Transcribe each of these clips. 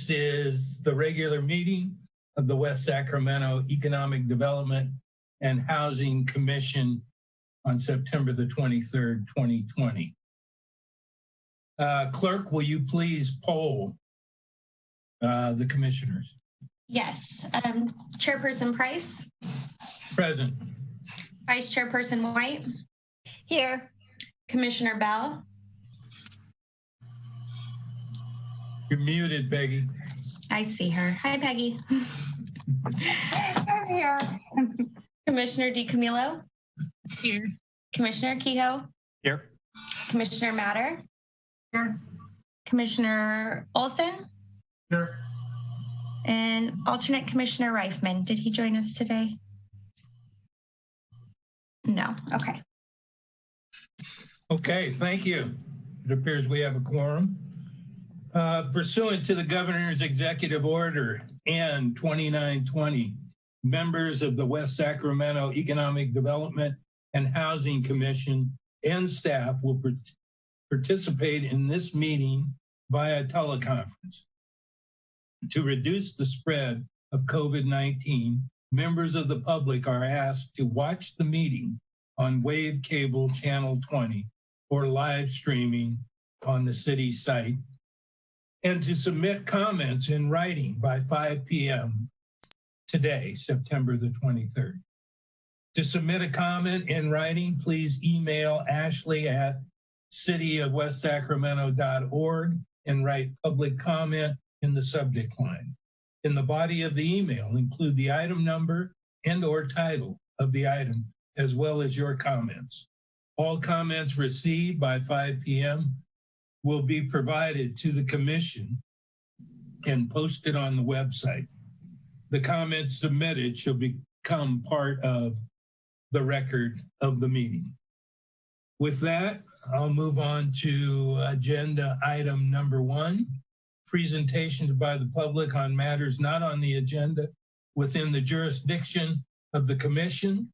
This is the regular meeting of the West Sacramento Economic Development and Housing Commission on September the 23rd, 2020. Clerk, will you please poll the commissioners? Yes. Chairperson Price? Present. Vice Chairperson White? Here. Commissioner Bell? You're muted, Peggy. I see her. Hi, Peggy. I'm here. Commissioner DiCamillo? Here. Commissioner Kehoe? Here. Commissioner Matter? Here. Commissioner Olson? Here. And alternate Commissioner Reifman. Did he join us today? No. Okay. Okay, thank you. It appears we have a quorum. Pursuant to the Governor's Executive Order and 2920, members of the West Sacramento Economic Development and Housing Commission and staff will participate in this meeting via teleconference. To reduce the spread of COVID-19, members of the public are asked to watch the meeting on Wave Cable Channel 20 or live streaming on the city site, and to submit comments in writing by 5 p.m. today, September the 23rd. To submit a comment in writing, please email Ashley at cityofwestsacramento.org and write public comment in the subject line. In the body of the email, include the item number and or title of the item, as well as your comments. All comments received by 5 p.m. will be provided to the commission and posted on the website. The comments submitted shall become part of the record of the meeting. With that, I'll move on to agenda item number 1, presentations by the public on matters not on the agenda within the jurisdiction of the commission.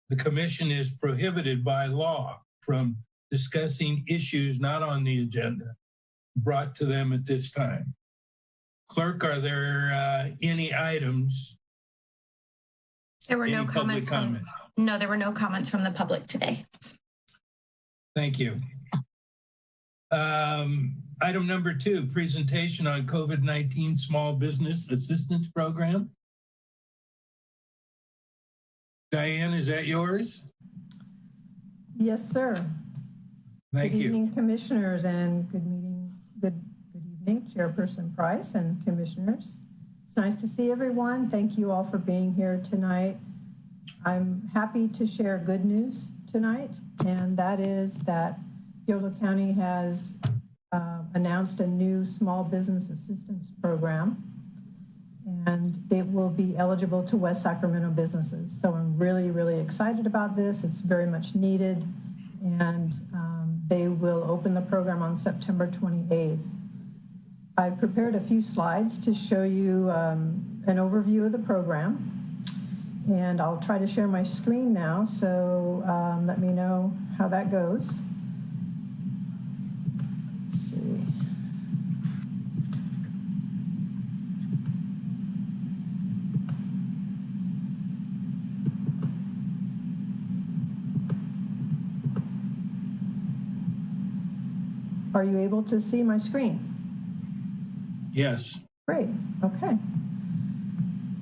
The commission is prohibited by law from discussing issues not on the agenda brought to them at this time. Clerk, are there any items? There were no comments. No, there were no comments from the public today. Thank you. Item number 2, presentation on COVID-19 Small Business Assistance Program. Diane, is that yours? Yes, sir. Thank you. Good evening, commissioners, and good evening, Chairperson Price and commissioners. It's nice to see everyone. Thank you all for being here tonight. I'm happy to share good news tonight, and that is that Yolo County has announced a new small business assistance program, and it will be eligible to West Sacramento businesses. So I'm really, really excited about this. It's very much needed, and they will open the program on September 28th. I've prepared a few slides to show you an overview of the program, and I'll try to share my screen now, so let me know how that goes. Let's see. Are you able to see my screen? Yes. Great, okay.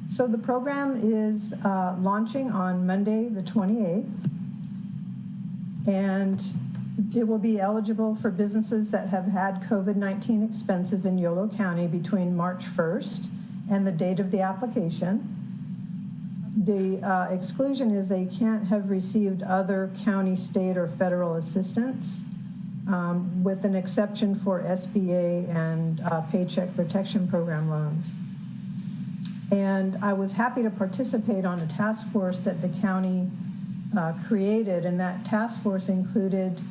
So the program is launching on Monday, the 28th, and it will be eligible for businesses that have had COVID-19 expenses in Yolo County between March 1st and the date of the application. The exclusion is they can't have received other county, state, or federal assistance, with an exception for SBA and Paycheck Protection Program loans. And I was happy to participate on a task force that the county created, and that task force included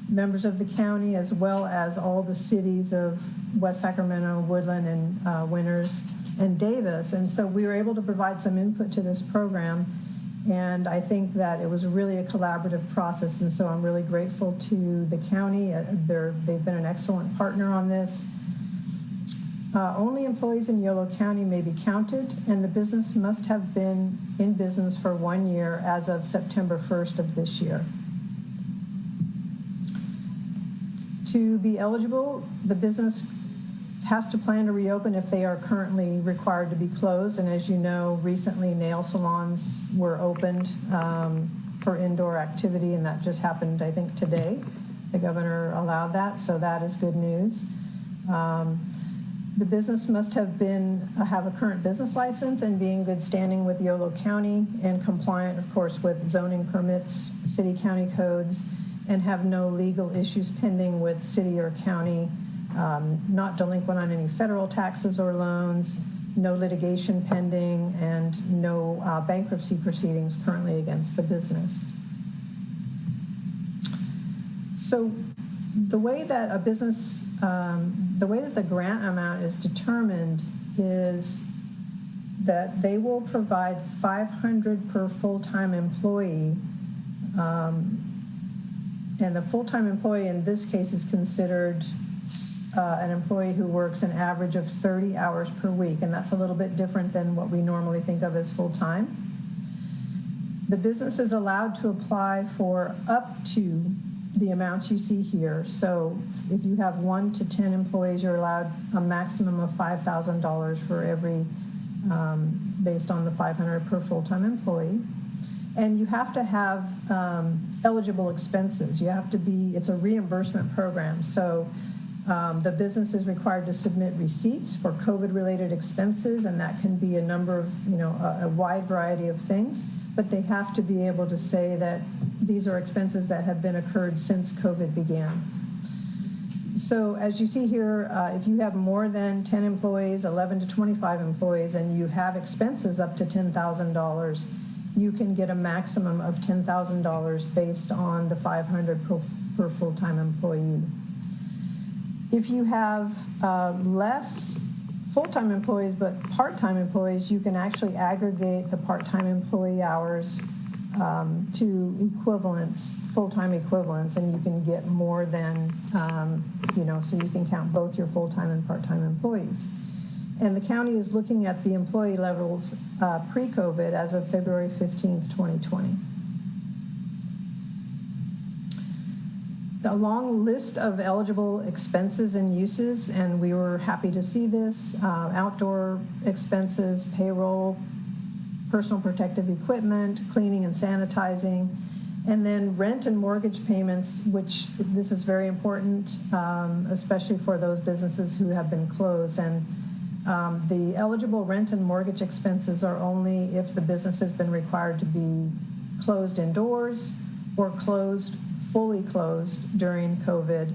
members of the county as well as all the cities of West Sacramento, Woodland, and Winters, and Davis. And so we were able to provide some input to this program, and I think that it was really a collaborative process, and so I'm really grateful to the county. They've been an excellent partner on this. Only employees in Yolo County may be counted, and the business must have been in business for 1 year as of September 1st of this year. To be eligible, the business has to plan to reopen if they are currently required to be closed. And as you know, recently nail salons were opened for indoor activity, and that just happened, I think, today. The governor allowed that, so that is good news. The business must have a current business license and be in good standing with Yolo County and compliant, of course, with zoning permits, city county codes, and have no legal issues pending with city or county, not delinquent on any federal taxes or loans, no litigation pending, and no bankruptcy proceedings currently against the business. So the way that the grant amount is determined is that they will provide $500 per full-time employee, and the full-time employee in this case is considered an employee who works an average of 30 hours per week, and that's a little bit different than what we normally think of as full-time. The business is allowed to apply for up to the amounts you see here. So if you have 1 to 10 employees, you're allowed a maximum of $5,000 for every, based on the $500 per full-time employee. And you have to have eligible expenses. You have to it's a reimbursement program. So the business is required to submit receipts for COVID-related expenses, and that can be a number of, a wide variety of things. But they have to be able to say that these are expenses that have been occurred since COVID began. So as you see here, if you have more than 10 employees, 11 to 25 employees, and you have expenses up to $10,000, you can get a maximum of $10,000 based on the $500 per full-time employee. If you have less full-time employees but part-time employees, you can actually aggregate the part-time employee hours to equivalents, full-time equivalents, and you can get more than, so you can count both your full-time and part-time employees. And the county is looking at the employee levels pre-COVID as of February 15th, 2020. A long list of eligible expenses and uses, and we were happy to see this. Outdoor expenses, payroll, personal protective equipment, cleaning and sanitizing, and then rent and mortgage payments, which this is very important, especially for those businesses who have been closed. And the eligible rent and mortgage expenses are only if the business has been required to be closed indoors or fully closed during COVID.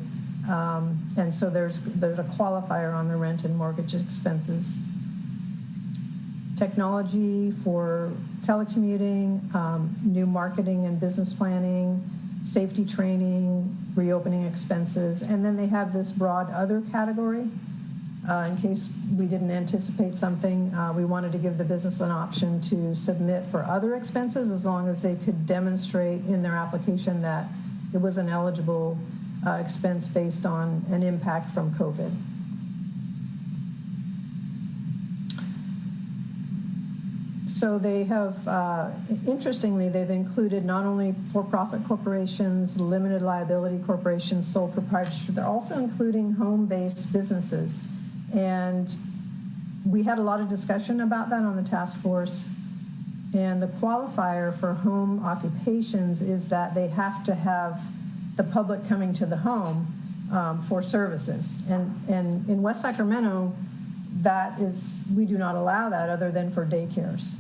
And so there's a qualifier on the rent and mortgage expenses. Technology for telecommuting, new marketing and business planning, safety training, reopening expenses, and then they have this broad other category. In case we didn't anticipate something, we wanted to give the business an option to submit for other expenses as long as they could demonstrate in their application that it was an eligible expense based on an impact from COVID. So they have, interestingly, they've included not only for-profit corporations, limited liability corporations, sole proprietorship, they're also including home-based businesses. And we had a lot of discussion about that on the task force. And the qualifier for home occupations is that they have to have the public coming to the home for services. And in West Sacramento, we do not allow that other than for daycares.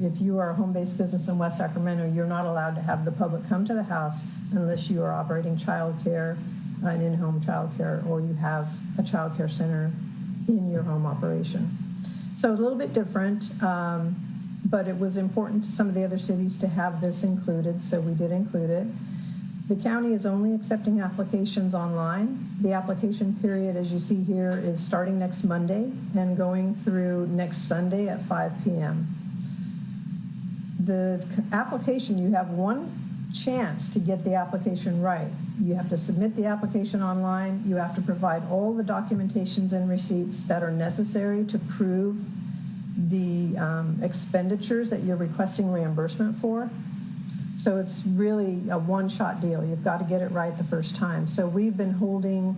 If you are a home-based business in West Sacramento, you're not allowed to have the public come to the house unless you are operating childcare, an in-home childcare, or you have a childcare center in your home operation. So a little bit different, but it was important to some of the other cities to have this included, so we did include it. The county is only accepting applications online. The application period, as you see here, is starting next Monday and going through next Sunday at 5 p.m. The application, you have one chance to get the application right. You have to submit the application online. You have to provide all the documentations and receipts that are necessary to prove the expenditures that you're requesting reimbursement for. So it's really a one-shot deal. You've got to get it right the first time. So we've been holding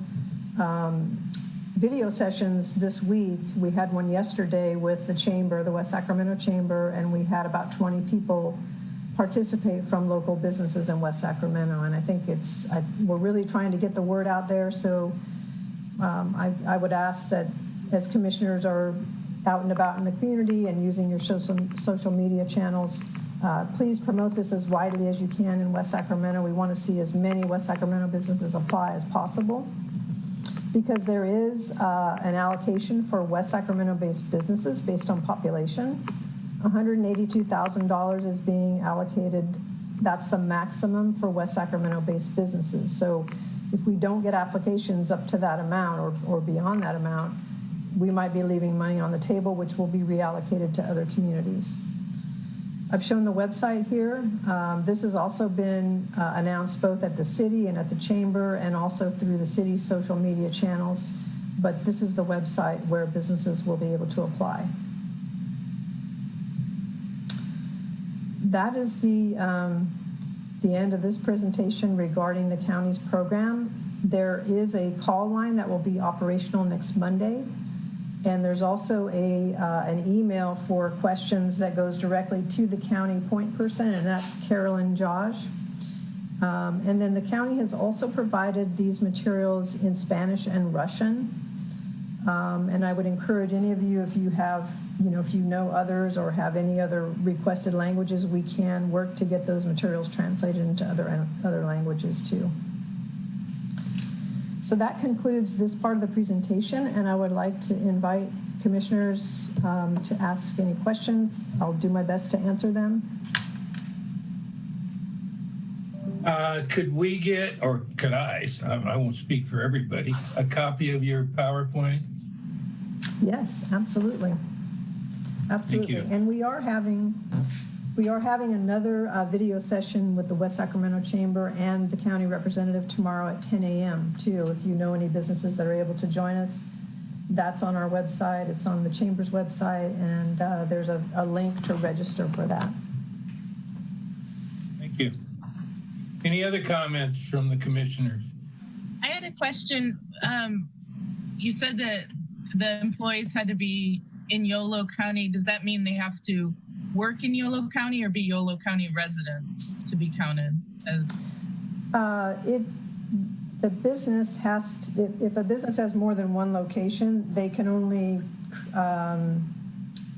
video sessions this week. We had one yesterday with the chamber, the West Sacramento Chamber, and we had about 20 people participate from local businesses in West Sacramento. And I think we're really trying to get the word out there. So I would ask that as commissioners are out and about in the community and using your social media channels, please promote this as widely as you can in West Sacramento. We want to see as many West Sacramento businesses apply as possible, because there is an allocation for West Sacramento-based businesses based on population. $182,000 is being allocated. That's the maximum for West Sacramento-based businesses. So if we don't get applications up to that amount or beyond that amount, we might be leaving money on the table, which will be reallocated to other communities. I've shown the website here. This has also been announced both at the city and at the chamber, and also through the city's social media channels. But this is the website where businesses will be able to apply. That is the end of this presentation regarding the county's program. There is a call line that will be operational next Monday. And there's also an email for questions that goes directly to the county point person, and that's Carolyn Josh. And then the county has also provided these materials in Spanish and Russian. And I would encourage any of you, if you have, if you know others or have any other requested languages, we can work to get those materials translated into other languages too. So that concludes this part of the presentation, and I would like to invite commissioners to ask any questions. I'll do my best to answer them. Could we get, or could I won't speak for everybody, a copy of your PowerPoint? Yes, absolutely. Absolutely. Thank you. And we are having another video session with the West Sacramento Chamber and the county representative tomorrow at 10 a.m. too. If you know any businesses that are able to join us, that's on our website. It's on the chamber's website, and there's a link to register for that. Thank you. Any other comments from the commissioners? I had a question. You said that the employees had to be in Yolo County. Does that mean they have to work in Yolo County or be Yolo County residents to be counted as? The business has to, if a business has more than one location, they can only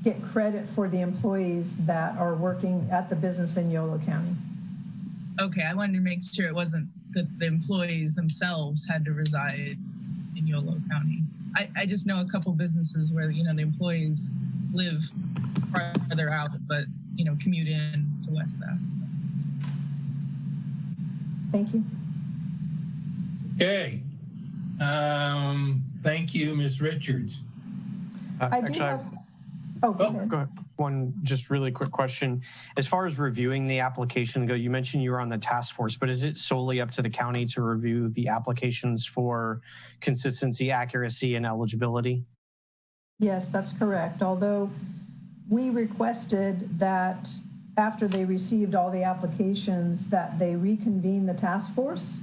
get credit for the employees that are working at the business in Yolo County. Okay, I wanted to make sure it wasn't that the employees themselves had to reside in Yolo County. I just know a couple businesses where, the employees live farther out, but, commute in to West Sac. Thank you. Okay. Thank you, Ms. Richards. I do have. Oh, go ahead. Go ahead. One just really quick question. As far as reviewing the application go, you mentioned you were on the task force, but is it solely up to the county to review the applications for consistency, accuracy, and eligibility? Yes, that's correct. Although we requested that after they received all the applications that they reconvene the task force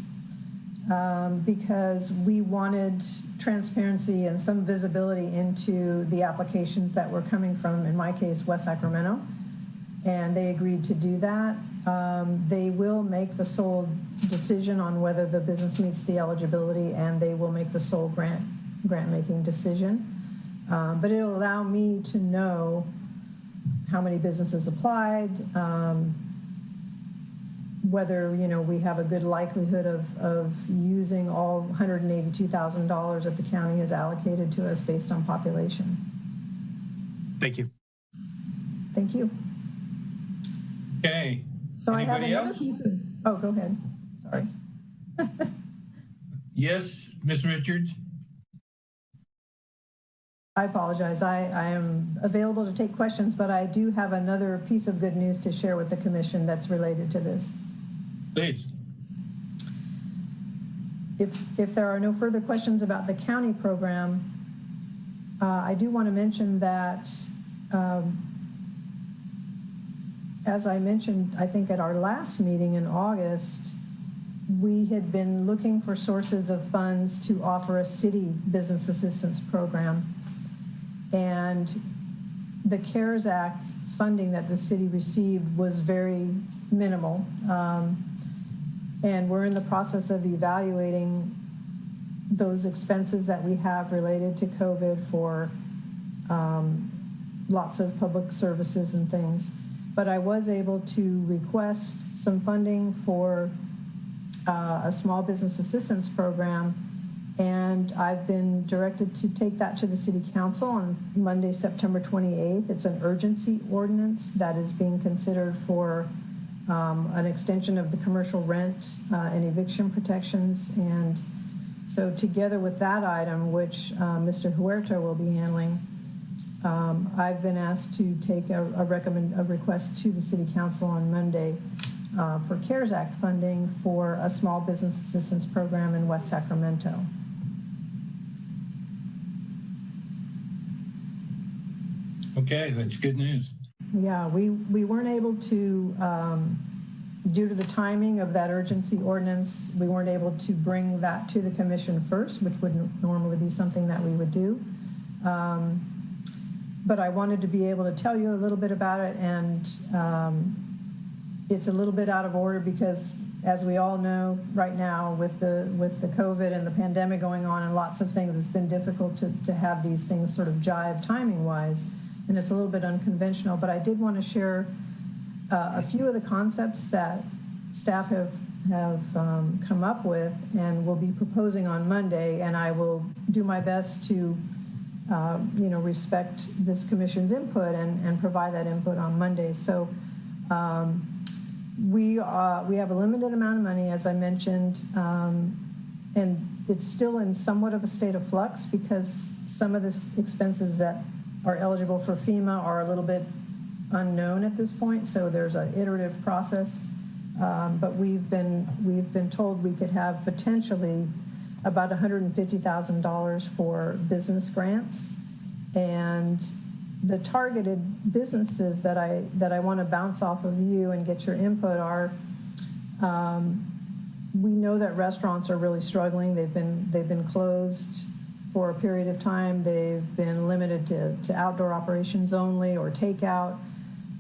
because we wanted transparency and some visibility into the applications that were coming from, in my case, West Sacramento, and they agreed to do that. They will make the sole decision on whether the business meets the eligibility, and they will make the sole grant-making decision. But it'll allow me to know how many businesses applied, whether we have a good likelihood of using all $182,000 that the county has allocated to us based on population. Thank you. Thank you. Okay. So Anybody I have another else? piece of. Oh, go ahead. Sorry. Yes, Ms. Richards. I apologize. I am available to take questions, but I do have another piece of good news to share with the commission that's related to this. Please. If there are no further questions about the county program, I do want to mention that, as I mentioned, I think at our last meeting in August, we had been looking for sources of funds to offer a city business assistance program. And the CARES Act funding that the city received was very minimal. And we're in the process of evaluating those expenses that we have related to COVID for lots of public services and things. But I was able to request some funding for a small business assistance program, and I've been directed to take that to the City Council on Monday, September 28th. It's an urgency ordinance that is being considered for an extension of the commercial rent and eviction protections. And so together with that item, which Mr. Huerta will be handling, I've been asked to take a request to the City Council on Monday for CARES Act funding for a small business assistance program in West Sacramento. Okay, that's good news. Yeah, we weren't able to, due to the timing of that urgency ordinance, we weren't able to bring that to the commission first, which would normally be something that we would do. But I wanted to be able to tell you a little bit about it, and it's a little bit out of order because, as we all know right now, with the COVID and the pandemic going on and lots of things, it's been difficult to have these things sort of jive timing-wise, and it's a little bit unconventional. But I did want to share a few of the concepts that staff have come up with and will be proposing on Monday, and I will do my best to respect this commission's input and provide that input on Monday. So we have a limited amount of money, as I mentioned, and it's still in somewhat of a state of flux because some of the expenses that are eligible for FEMA are a little bit unknown at this point. So there's an iterative process, but we've been told we could have potentially about $150,000 for business grants, and the targeted businesses that I want to bounce off of you and get your input are, we know that restaurants are really struggling. They've been closed for a period of time. They've been limited to outdoor operations only or takeout.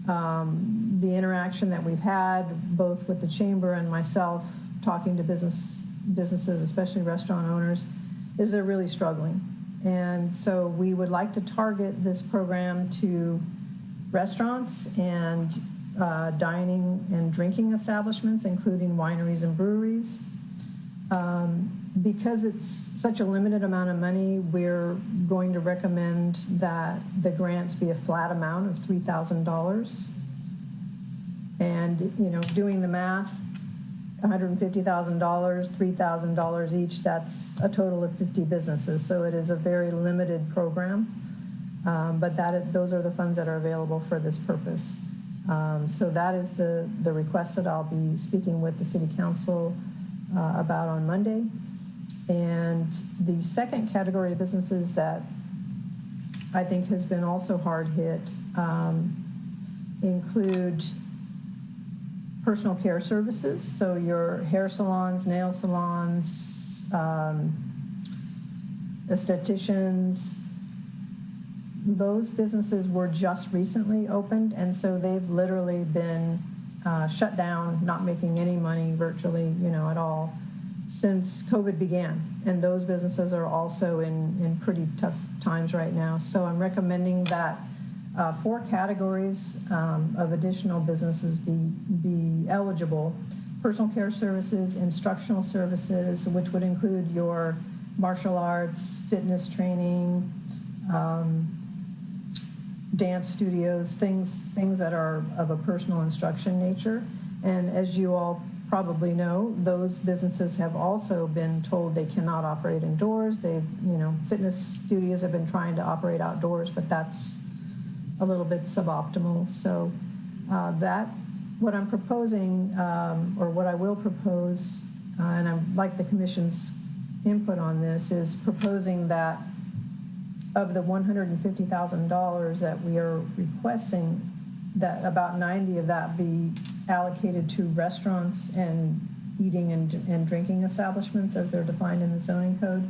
The interaction that we've had both with the chamber and myself talking to businesses, especially restaurant owners, is they're really struggling. And so we would like to target this program to restaurants and dining and drinking establishments, including wineries and breweries. Because it's such a limited amount of money, we're going to recommend that the grants be a flat amount of $3,000. And, doing the math, $150,000, $3,000 each, that's a total of 50 businesses. So it is a very limited program, but those are the funds that are available for this purpose. So that is the request that I'll be speaking with the City Council about on Monday. And the second category of businesses that I think has been also hard hit include personal care services, so your hair salons, nail salons, estheticians. Those businesses were just recently opened, and so they've literally been shut down, not making any money virtually, at all, since COVID began. And those businesses are also in pretty tough times right now. So I'm recommending that 4 categories of additional businesses be eligible: personal care services, instructional services, which would include your martial arts, fitness training, dance studios, things that are of a personal instruction nature. And as you all probably know, those businesses have also been told they cannot operate indoors. Fitness studios have been trying to operate outdoors, but that's a little bit suboptimal. So that what I'm proposing, or what I will propose, and I'd like the commission's input on this, is proposing that of the $150,000 that we are requesting, that about 90 of that be allocated to restaurants and eating and drinking establishments as they're defined in the zoning code.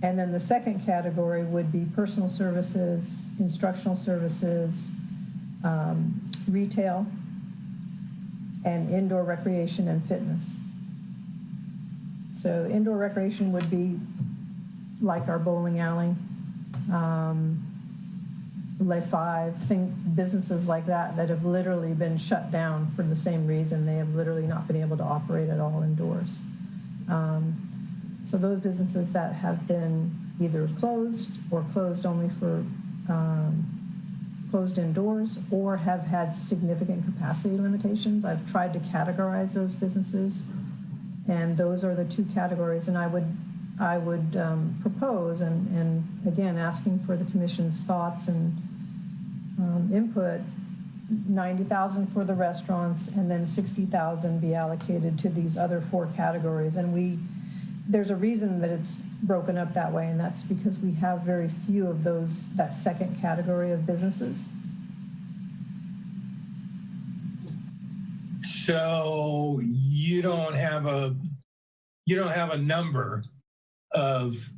And then the second category would be personal services, instructional services, retail, and indoor recreation and fitness. So indoor recreation would be like our bowling alley, Le Five, businesses like that have literally been shut down for the same reason. They have literally not been able to operate at all indoors. So those businesses that have been either closed or closed only for closed indoors, or have had significant capacity limitations. I've tried to categorize those businesses, and those are the two categories. And I would propose, and again, asking for the commission's thoughts and input, 90,000 for the restaurants, and then 60,000 be allocated to these other four categories. And there's a reason that it's broken up that way, and that's because we have very few of those, that second category of businesses. So you don't have a number of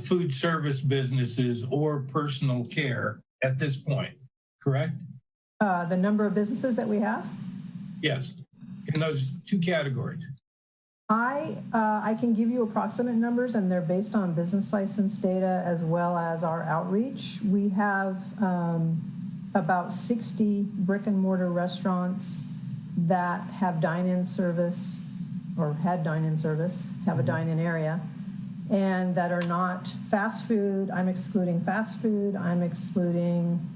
food service businesses or personal care at this point, correct? The number of businesses that we have? Yes, in those two categories. I can give you approximate numbers, and they're based on business license data as well as our outreach. We have about 60 brick and mortar restaurants that have dine-in service, or had dine-in service, have a dine-in area, and that are not fast food. I'm excluding fast food. I'm excluding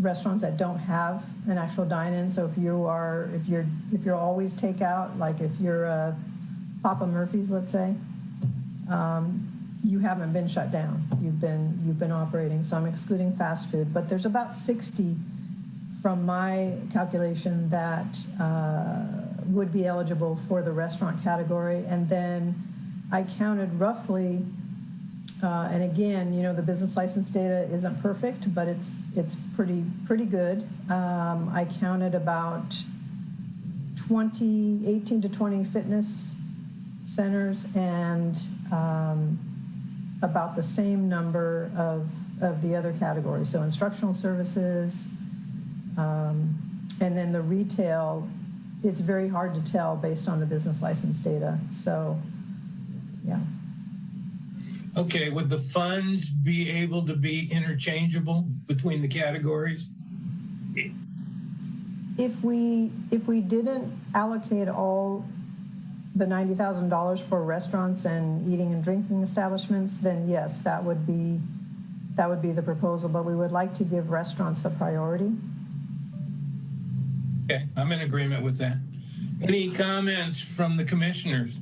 restaurants that don't have an actual dine-in. So if you're always takeout, like if you're Papa Murphy's, let's say, you haven't been shut down. You've been operating. So I'm excluding fast food. But there's about 60 from my calculation that would be eligible for the restaurant category. And then I counted roughly, and again, the business license data isn't perfect, but it's pretty good. I counted about 18 to 20 fitness centers, and about the same number of the other categories. So instructional services, and then the retail, it's very hard to tell based on the business license data. So, yeah. Okay, would the funds be able to be interchangeable between the categories? If we didn't allocate all the $90,000 for restaurants and eating and drinking establishments, then yes, that would be the proposal. But we would like to give restaurants the priority. Okay, I'm in agreement with that. Any comments from the commissioners?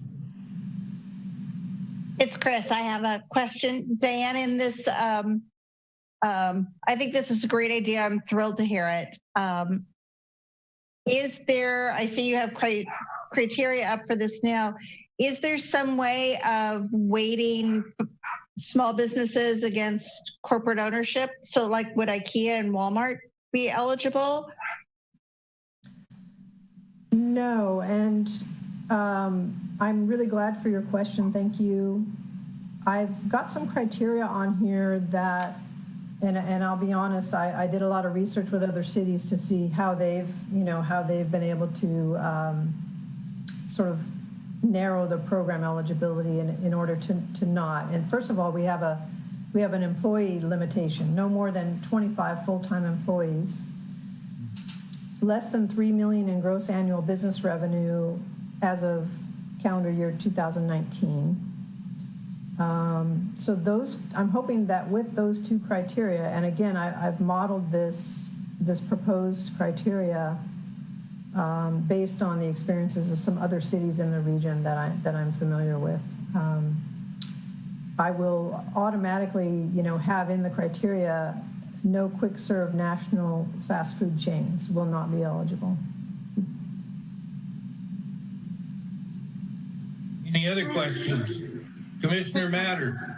It's Chris. I have a question. Diane, in this, I think this is a great idea. I'm thrilled to hear it. I see you have criteria up for this now. Is there some way of weighting small businesses against corporate ownership? So like would IKEA and Walmart be eligible? No, and I'm really glad for your question. Thank you. I've got some criteria on here that, and I'll be honest, I did a lot of research with other cities to see how they've been able to sort of narrow the program eligibility in order to not. And first of all, we have an employee limitation, no more than 25 full-time employees, less than $3 million in gross annual business revenue as of calendar year 2019. So those, I'm hoping that with those two criteria, and again, I've modeled this proposed criteria based on the experiences of some other cities in the region that I'm familiar with. I will automatically, have in the criteria no quick serve national fast food chains will not be eligible. Any other questions? Commissioner Matter.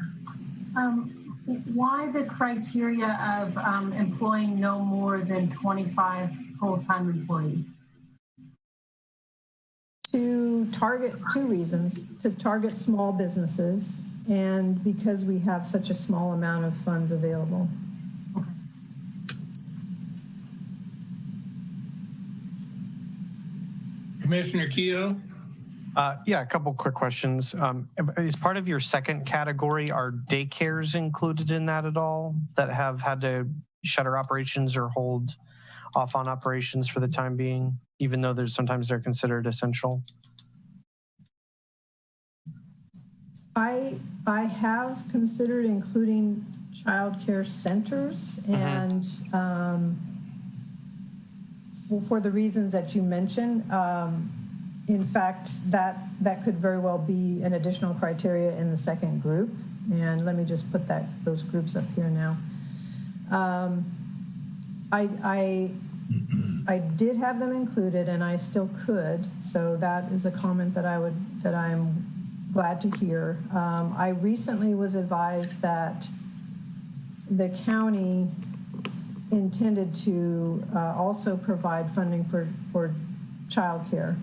Why the criteria of employing no more than 25 full-time employees? To target, two reasons: to target small businesses, and because we have such a small amount of funds available. Commissioner Keough? Yeah, a couple quick questions. As part of your second category, are daycares included in that at all that have had to shutter operations or hold off on operations for the time being, even though sometimes they're considered essential? I have considered including child care centers, and for the reasons that you mentioned. In fact, that could very well be an additional criteria in the second group. And let me just put those groups up here now. I did have them included, and I still could. So that is a comment that I'm glad to hear. I recently was advised that the county intended to also provide funding for childcare.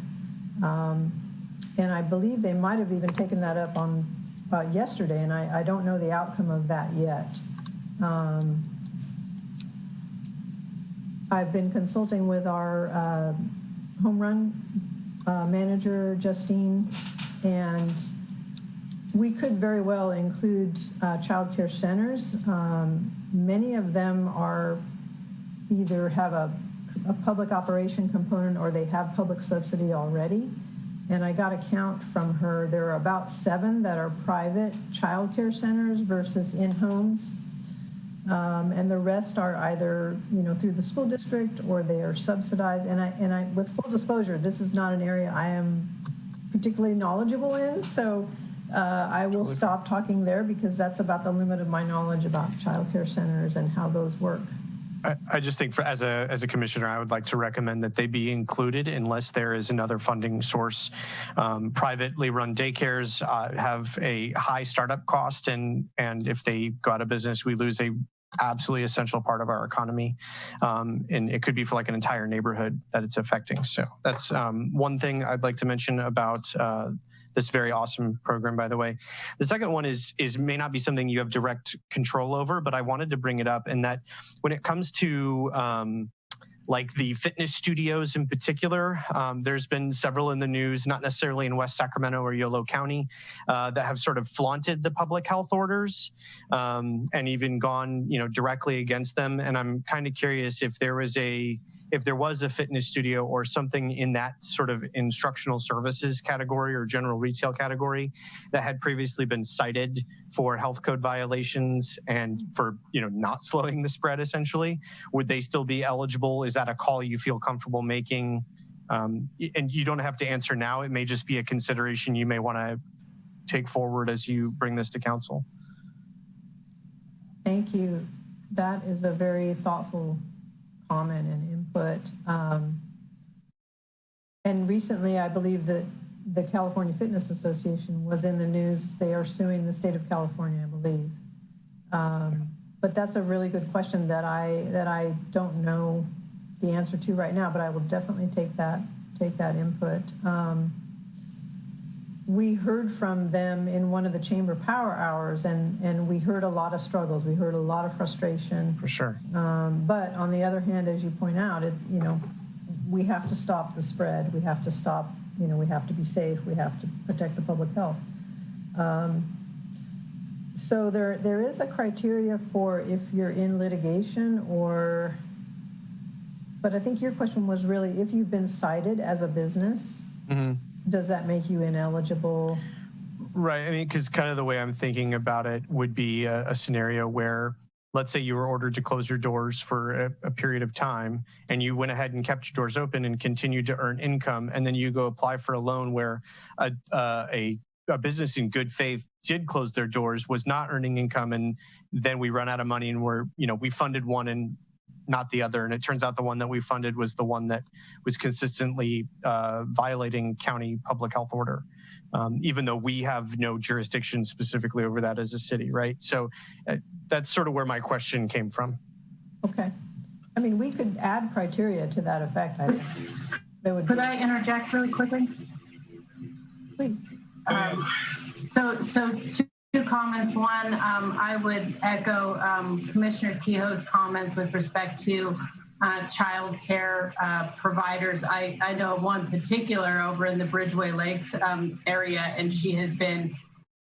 And I believe they might have even taken that up on yesterday, and I don't know the outcome of that yet. I've been consulting with our home run manager, Justine, and we could very well include child care centers. Many of them are either have a public operation component or they have public subsidy already. And I got a count from her. There are about 7 that are private child care centers versus in-homes. And the rest are either, through the school district or they are subsidized. And I, with full disclosure, this is not an area I am particularly knowledgeable in. So I will stop talking there because that's about the limit of my knowledge about child care centers and how those work. I just think as a commissioner, I would like to recommend that they be included unless there is another funding source. Privately run daycares have a high startup cost, and if they go out of business, we lose a absolutely essential part of our economy. And it could be for like an entire neighborhood that it's affecting. So that's one thing I'd like to mention about this very awesome program, by the way. The second one is may not be something you have direct control over, but I wanted to bring it up in that when it comes to like the fitness studios in particular, there's been several in the news, not necessarily in West Sacramento or Yolo County, that have sort of flaunted the public health orders and even gone, directly against them. And I'm kind of curious if there was a fitness studio or something in that sort of instructional services category or general retail category that had previously been cited for health code violations and for, not slowing the spread, essentially, would they still be eligible? Is that a call you feel comfortable making? And you don't have to answer now. It may just be a consideration you may want to take forward as you bring this to council. Thank you. That is a very thoughtful comment and input. And recently, I believe that the California Fitness Association was in the news. They are suing the state of California, I believe. But that's a really good question that I don't know the answer to right now, but I will definitely take that input. We heard from them in one of the chamber power hours, and we heard a lot of struggles. We heard a lot of frustration. For sure. But on the other hand, as you point out, we have to stop the spread. We have to stop, we have to be safe. We have to protect the public health. So there is a criteria for if you're in litigation but I think your question was really if you've been cited as a business, does that make you ineligible? Right. I mean, because kind of the way I'm thinking about it would be a scenario where, let's say you were ordered to close your doors for a period of time and you went ahead and kept your doors open and continued to earn income. And then you go apply for a loan where a a business in good faith did close their doors, was not earning income, and then we run out of money and we funded one and not the other. And it turns out the one that we funded was the one that was consistently violating county public health order, even though we have no jurisdiction specifically over that as a city, right? So that's sort of where my question came from. Okay. I mean, we could add criteria to that effect. I think. Could I interject really quickly? Please. So two comments. One, I would echo Commissioner Kehoe's comments with respect to child care providers. I know one particular over in the Bridgeway Lakes area, and she has been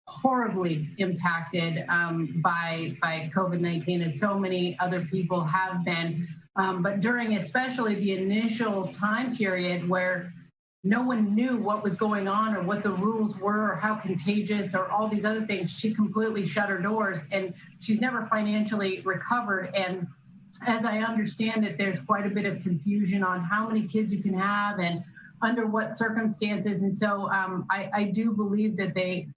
horribly impacted by COVID-19, as so many other people have been. But during especially the initial time period where no one knew what was going on or what the rules were or how contagious or all these other things, she completely shut her doors, and she's never financially recovered. And as I understand it, there's quite a bit of confusion on how many kids you can have and under what circumstances. And so I do believe that they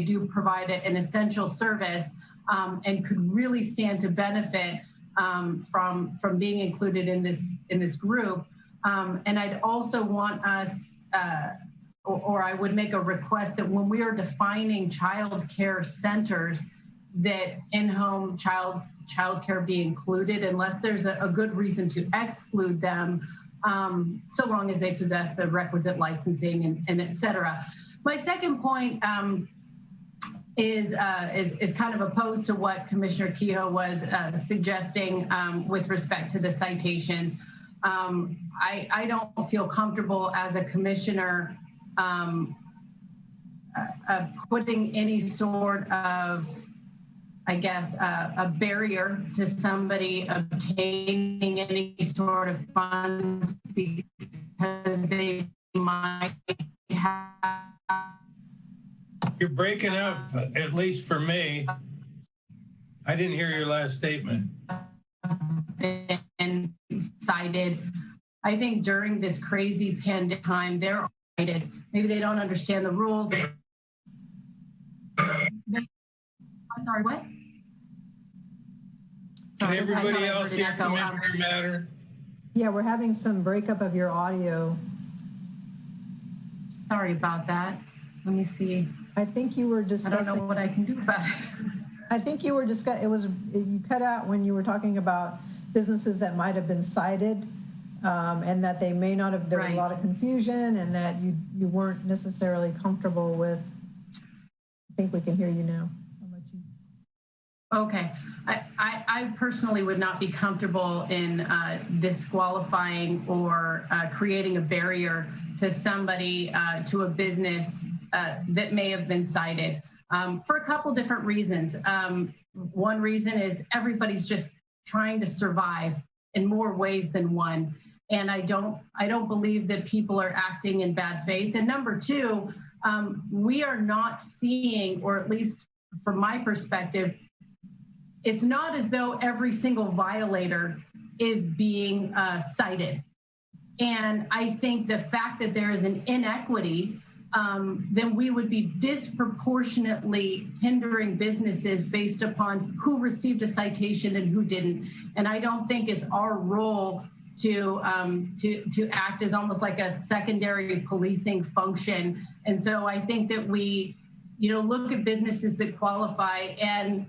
do provide an essential service and could really stand to benefit from being included in this group. And I'd also want us, or I would make a request that when we are defining child care centers, that in-home child care be included, unless there's a good reason to exclude them, so long as they possess the requisite licensing and et cetera. My second point is kind of opposed to what Commissioner Kehoe was suggesting with respect to the citations. I don't feel comfortable as a commissioner putting any sort of, I guess, a barrier to somebody obtaining any sort of funds because they might have. You're breaking up, at least for me. I didn't hear your last statement. Been cited. I think during this crazy pandemic time, they're cited. Maybe they don't understand the rules. I'm sorry, what? Can everybody else hear Commissioner Matter? Yeah, we're having some breakup of your audio. Sorry about that. Let me see. I think you were discussing. I don't know what I can do about it. I think you were discussing. You cut out when you were talking about businesses that might have been cited, and that they may not have. There was a lot of confusion, and that you weren't necessarily comfortable with. I think we can hear you now. Okay. I personally would not be comfortable in disqualifying or creating a barrier to somebody, to a business that may have been cited for a couple different reasons. One reason is everybody's just trying to survive in more ways than one. And I don't believe that people are acting in bad faith. And number two, we are not seeing, or at least from my perspective, it's not as though every single violator is being cited. And I think the fact that there is an inequity, then we would be disproportionately hindering businesses based upon who received a citation and who didn't. And I don't think it's our role to act as almost like a secondary policing function. And so I think that we, look at businesses that qualify and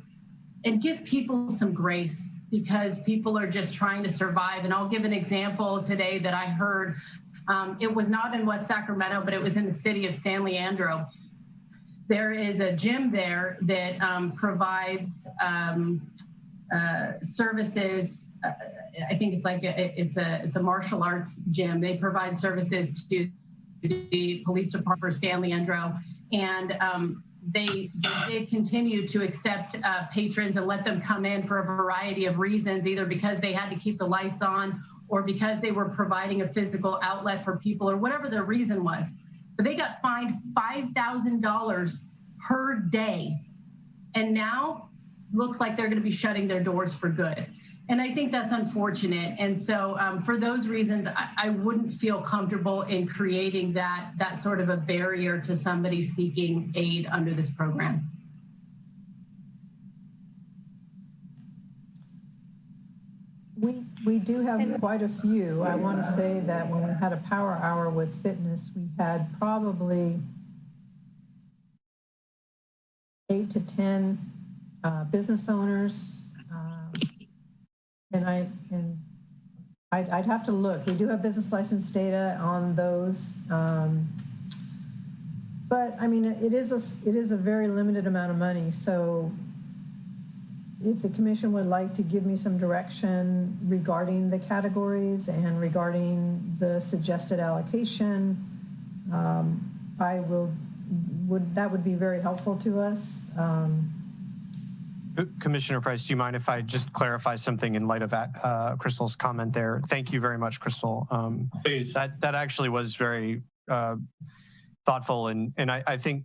give people some grace, because people are just trying to survive. And I'll give an example today that I heard. It was not in West Sacramento, but it was in the city of San Leandro. There is a gym there that provides services. I think it's like it's a martial arts gym. They provide services to the police department for San Leandro, and they did continue to accept patrons and let them come in for a variety of reasons, either because they had to keep the lights on or because they were providing a physical outlet for people, or whatever their reason was. But they got fined $5,000 per day. And now looks like they're going to be shutting their doors for good. And I think that's unfortunate. And so for those reasons, I wouldn't feel comfortable in creating that sort of a barrier to somebody seeking aid under this program. We do have quite a few. I want to say that when we had a power hour with fitness, we had probably 8 to 10 business owners. I'd have to look. We do have business license data on those. But I mean, it is a very limited amount of money. So if the commission would like to give me some direction regarding the categories and regarding the suggested allocation, that would be very helpful to us. Commissioner Price, do you mind if I just clarify something in light of Crystal's comment there? Thank you very much, Crystal. Please. That actually was very thoughtful. And I think,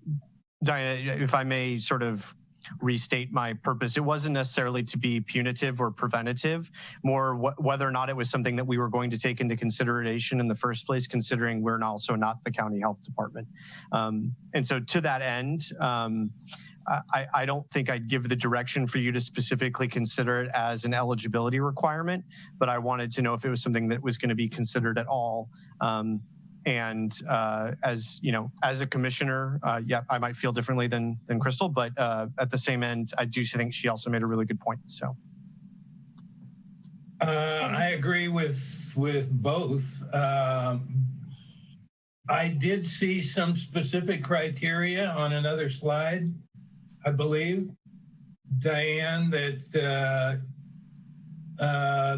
Diana, if I may sort of restate my purpose, it wasn't necessarily to be punitive or preventative, more whether or not it was something that we were going to take into consideration in the first place, considering we're also not the county health department. And so to that end, I don't think I'd give the direction for you to specifically consider it as an eligibility requirement, but I wanted to know if it was something that was going to be considered at all. As you know, as a commissioner, yeah, I might feel differently than Crystal, but at the same end, I do think she also made a really good point. So I agree with both. I did see some specific criteria on another slide, I believe, Diane, that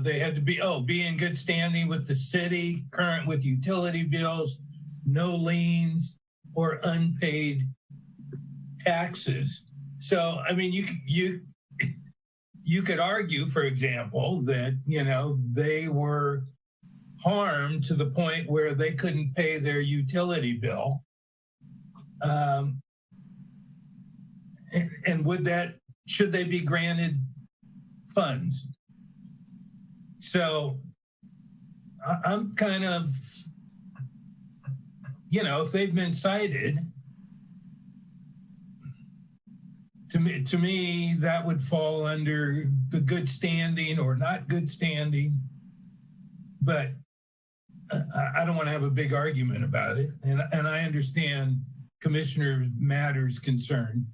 they had to be in good standing with the city, current with utility bills, no liens or unpaid taxes. So, I mean, you could argue, for example, that, you know, they were harmed to the point where they couldn't pay their utility bill. And should they be granted funds? So I'm kind of, you know, if they've been cited, to me, that would fall under the good standing or not good standing. But I don't want to have a big argument about it. And I understand Commissioner Matter's concern.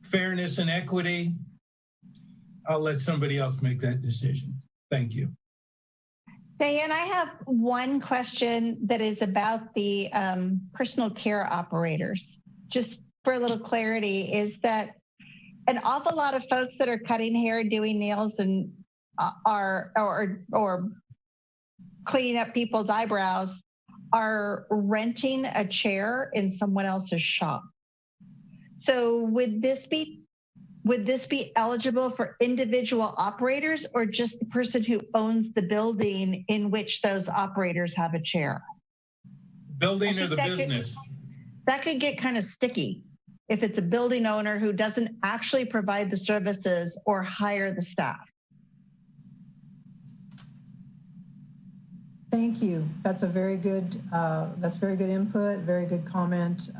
Fairness and equity, I'll let somebody else make that decision. Thank you. Diane, I have one question that is about the personal care operators. Just for a little clarity, is that an awful lot of folks that are cutting hair, doing nails, and or cleaning up people's eyebrows are renting a chair in someone else's shop. So would this be eligible for individual operators or just the person who owns the building in which those operators have a chair? Building or the business? That could get kind of sticky if it's a building owner who doesn't actually provide the services or hire the staff. Thank you. That's a very good input, very good comment.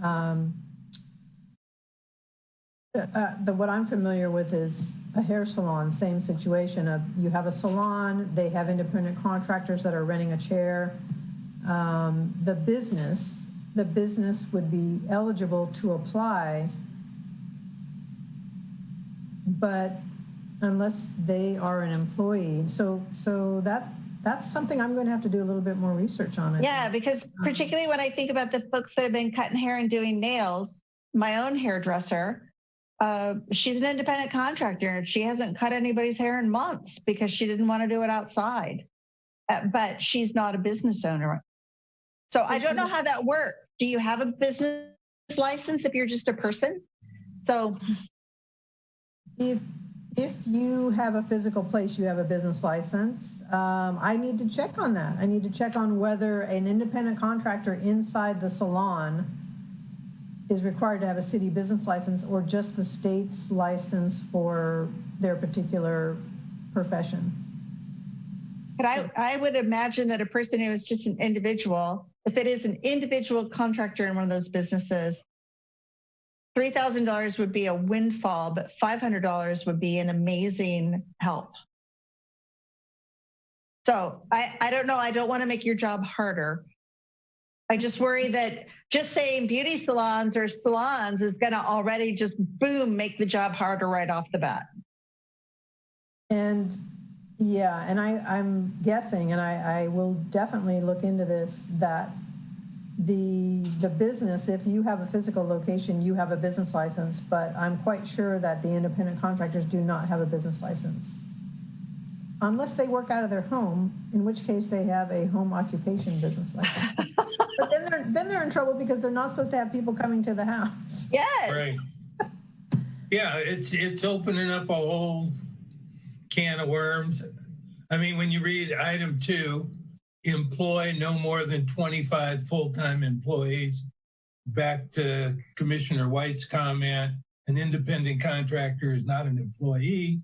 What I'm familiar with is a hair salon, same situation. You have a salon, they have independent contractors that are renting a chair. The business would be eligible to apply, but unless they are an employee. So that's something I'm going to have to do a little bit more research on. Yeah, because particularly when I think about the folks that have been cutting hair and doing nails, my own hairdresser, she's an independent contractor and she hasn't cut anybody's hair in months because she didn't want to do it outside. But she's not a business owner. So I don't know how that works. Do you have a business license if you're just a person? So if you have a physical place, you have a business license. I need to check on that. I need to check on whether an independent contractor inside the salon is required to have a city business license or just the state's license for their particular profession. But I would imagine that a person who is just an individual, if it is an individual contractor in one of those businesses, $3,000 would be a windfall, but $500 would be an amazing help. So I don't know. I don't want to make your job harder. I just worry that just saying beauty salons or salons is going to already just boom, make the job harder right off the bat. And yeah, and I'm guessing, and I will definitely look into this, that the business, if you have a physical location, you have a business license, but I'm quite sure that the independent contractors do not have a business license. Unless they work out of their home, in which case they have a home occupation business license. But then they're in trouble because they're not supposed to have people coming to the house. Yes. Right. Yeah, it's opening up a whole can of worms. I mean, when you read item 2, employ no more than 25 full-time employees, back to Commissioner White's comment, an independent contractor is not an employee.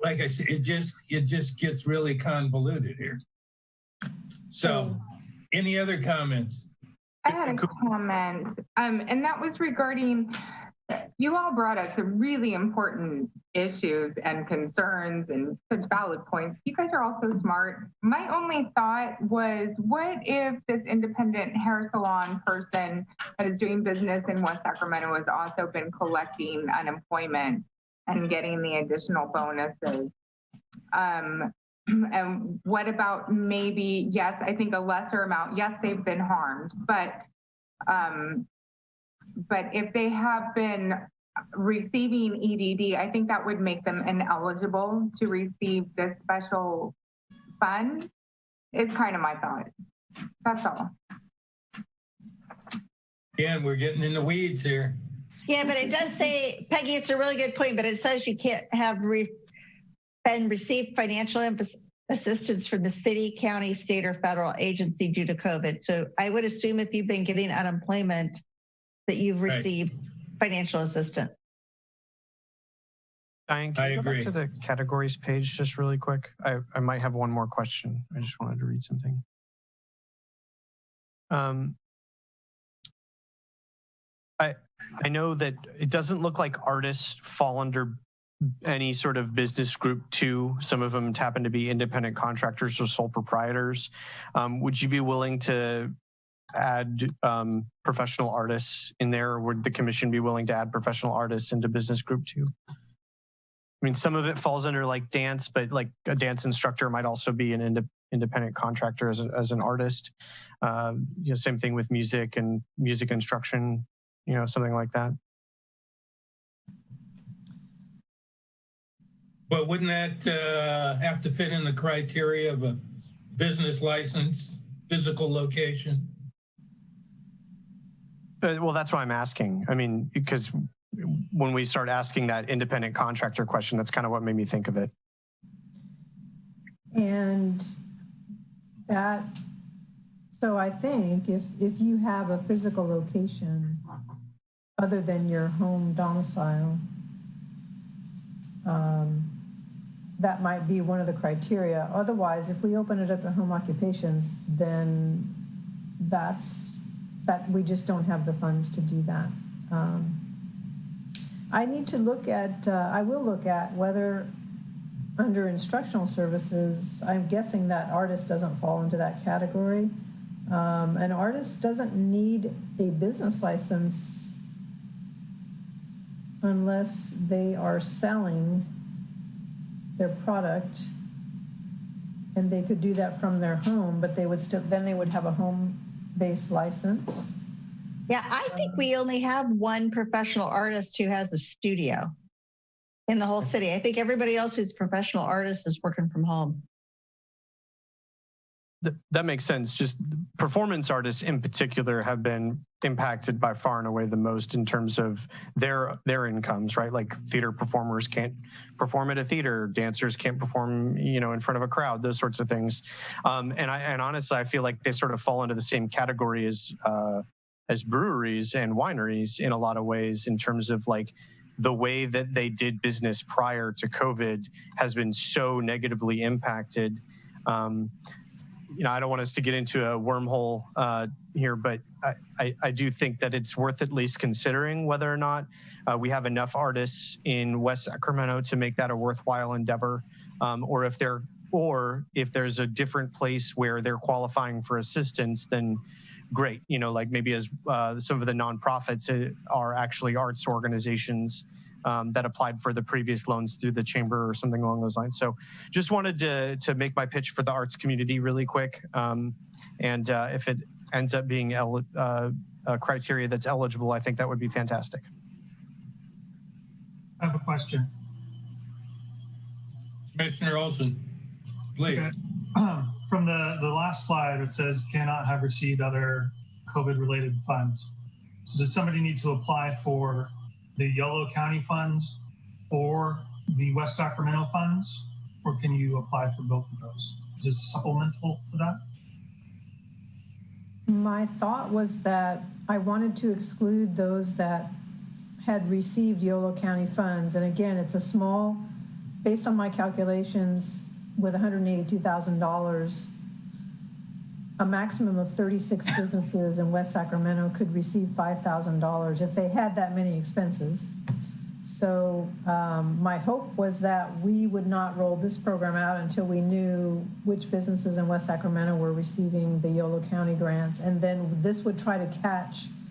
Like I said, it just gets really convoluted here. So, any other comments? I had a comment, and that was regarding, you all brought up some really important issues and concerns and such valid points. You guys are all so smart. My only thought was, what if this independent hair salon person that is doing business in West Sacramento has also been collecting unemployment and getting the additional bonuses? And what about maybe, yes, I think a lesser amount. Yes, they've been harmed, but if they have been receiving EDD, I think that would make them ineligible to receive this special fund, is kind of my thought. That's all. Yeah, we're getting in the weeds here. Yeah, but it does say, Peggy, it's a really good point, but it says you can't have received financial assistance from the city, county, state, or federal agency due to COVID. So I would assume if you've been getting unemployment that you've received financial assistance. Diane, can you go back to the categories page just really quick? I might have one more question. I just wanted to read something. I know that it doesn't look like artists fall under any sort of business group 2. Some of them happen to be independent contractors or sole proprietors. Would you be willing to add professional artists in there, or would the commission be willing to add professional artists into business group 2? I mean, some of it falls under like dance, but like a dance instructor might also be an independent contractor as an artist. Same thing with music and music instruction, something like that. But wouldn't that have to fit in the criteria of a business license, physical location? Well, that's why I'm asking. I mean, because when we start asking that independent contractor question, that's kind of what made me think of it. And that, so I think if you have a physical location other than your home domicile, that might be one of the criteria. Otherwise, if we open it up to home occupations, then that we just don't have the funds to do that. I need to look at, I will look at whether under instructional services, I'm guessing that artist doesn't fall into that category. An artist doesn't need a business license unless they are selling their product, and they could do that from their home, but they would still, then they would have a home-based license. Yeah, I think we only have one professional artist who has a studio in the whole city. I think everybody else who's a professional artist is working from home. That makes sense. Just performance artists in particular have been impacted by far and away the most in terms of their incomes, right? Like theater performers can't perform at a theater, dancers can't perform, in front of a crowd, those sorts of things. And honestly, I feel like they sort of fall into the same category as breweries and wineries in a lot of ways, in terms of like the way that they did business prior to COVID has been so negatively impacted. I don't want us to get into a wormhole here, but I do think that it's worth at least considering whether or not we have enough artists in West Sacramento to make that a worthwhile endeavor, or if there's a different place where they're qualifying for assistance, then great. Like maybe as some of the nonprofits are actually arts organizations that applied for the previous loans through the chamber or something along those lines. So just wanted to make my pitch for the arts community really quick. And if it ends up being a criteria that's eligible, I think that would be fantastic. I have a question. Commissioner Olson, please. Okay. From the last slide, it says cannot have received other COVID-related funds. So does somebody need to apply for the Yolo County funds or the West Sacramento funds, or can you apply for both of those? Is this supplemental to that? My thought was that I wanted to exclude those that had received Yolo County funds. And again, it's a small, based on my calculations, with $182,000, a maximum of 36 businesses in West Sacramento could receive $5,000 if they had that many expenses. So my hope was that we would not roll this program out until we knew which businesses in West Sacramento were receiving the Yolo County grants. And then this would try to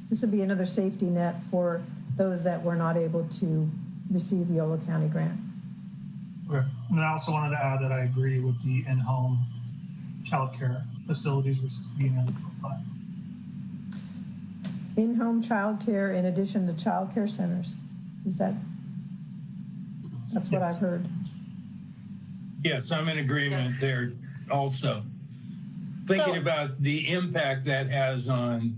this would be another safety net for those that were not able to receive the Yolo County grant. Okay. And then I also wanted to add that I agree with the in-home childcare facilities being able to apply. In-home childcare in addition to childcare centers. That's what I've heard. Yes, I'm in agreement there also. Thinking about the impact that has on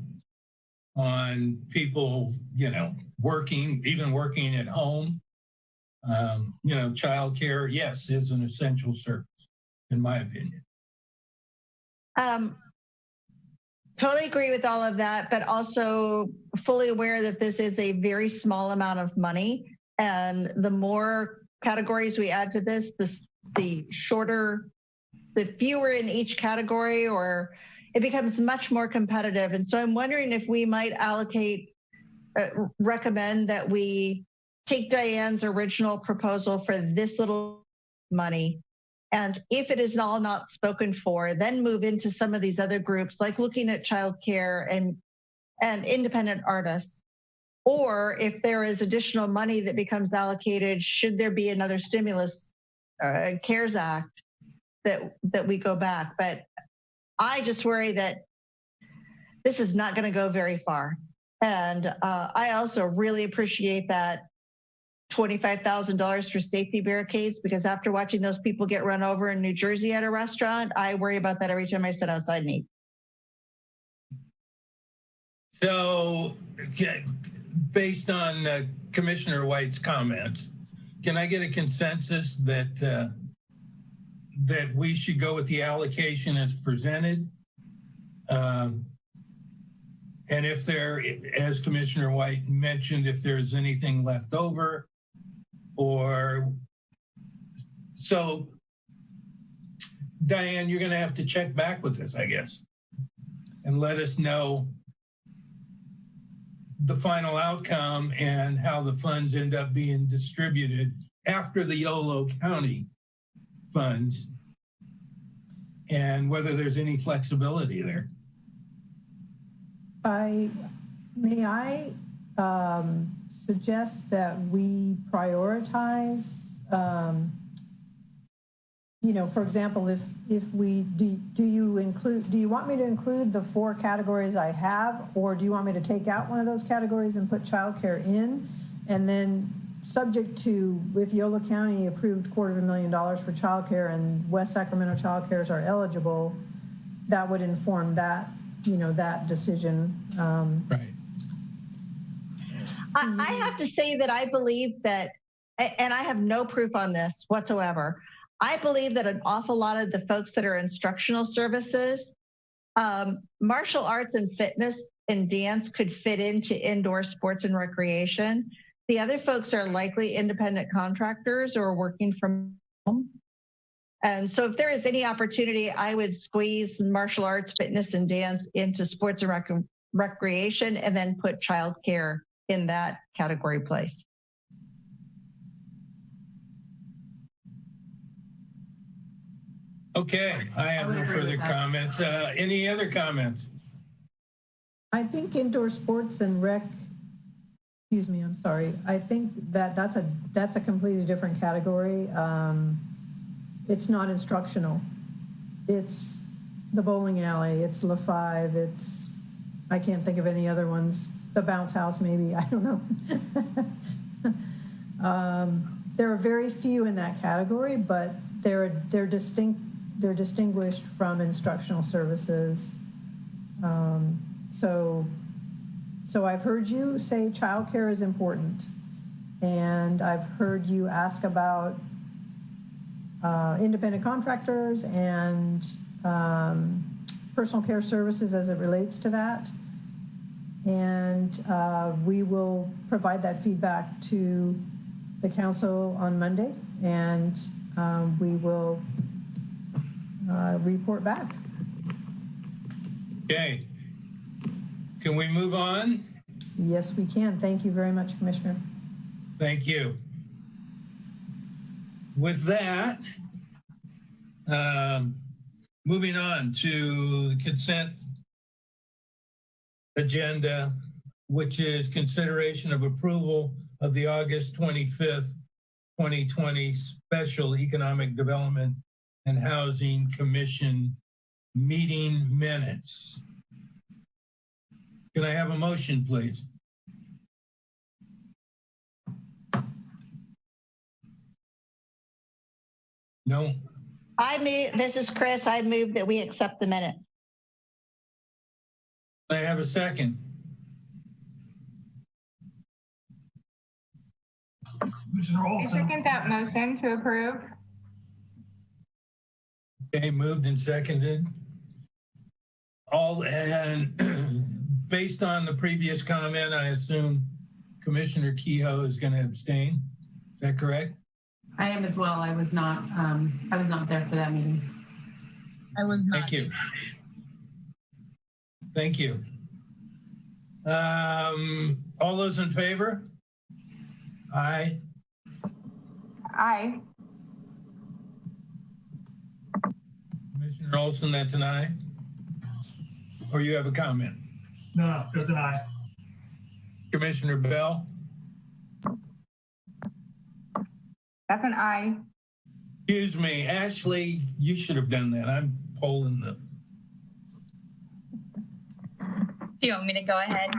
people, even working at home. Childcare, yes, is an essential service, in my opinion. Totally agree with all of that, but also fully aware that this is a very small amount of money. And the more categories we add to this, the fewer in each category, or it becomes much more competitive. And so I'm wondering if we might recommend that we take Diane's original proposal for this little money. And if it is all not spoken for, then move into some of these other groups, like looking at childcare and independent artists. Or if there is additional money that becomes allocated, should there be another stimulus, CARES Act, that we go back. But I just worry that this is not going to go very far. And I also really appreciate that $25,000 for safety barricades, because after watching those people get run over in New Jersey at a restaurant, I worry about that every time I sit outside and eat. So, based on Commissioner White's comments, can I get a consensus that we should go with the allocation as presented? And if there, as Commissioner White mentioned, if there's anything left over, so Diane, you're going to have to check back with us, I guess, and let us know the final outcome and how the funds end up being distributed after the Yolo County funds, and whether there's any flexibility there. May I suggest that we prioritize, for example, if we, do you want me to include the 4 categories I have, or do you want me to take out one of those categories and put childcare in? And then subject to, if Yolo County approved $250,000 for childcare and West Sacramento childcares are eligible, that would inform that, that decision. Right. I have to say that I believe that, and I have no proof on this whatsoever, I believe that an awful lot of the folks that are instructional services, martial arts and fitness and dance could fit into indoor sports and recreation. The other folks are likely independent contractors or working from home. And so if there is any opportunity, I would squeeze martial arts, fitness, and dance into sports and recreation, and then put childcare in that category place. Okay, I have no further comments. Any other comments? I think indoor sports and rec, excuse me, I'm sorry. I think that that's a completely different category. It's not instructional. It's the bowling alley, it's La Five, it's, I can't think of any other ones. The bounce house, maybe, I don't know. There are very few in that category, but they're distinguished from instructional services. So I've heard you say childcare is important, and I've heard you ask about independent contractors and personal care services as it relates to that. And we will provide that feedback to the council on Monday, and we will report back. Okay. Can we move on? Yes, we can. Thank you very much, Commissioner. Thank you. With that, moving on to the consent agenda, which is consideration of approval of the August 25th, 2020 Special Economic Development and Housing Commission meeting minutes. Can I have a motion, please? No. This is Chris. I move that we accept the minute. I have a second. Commissioner I Olson. second that motion to approve. Okay, moved and seconded. Based on the previous comment, I assume Commissioner Kehoe is going to abstain. Is that correct? I am as well. I was not there for that meeting. I was not. Thank you. Thank you. All those in favor? Aye. Aye. Commissioner Olson, that's an aye. Or you have a comment? No, it's an aye. Commissioner Bell? That's an aye. Excuse me, Ashley, you should have done that. I'm polling the. Do you want me to go ahead?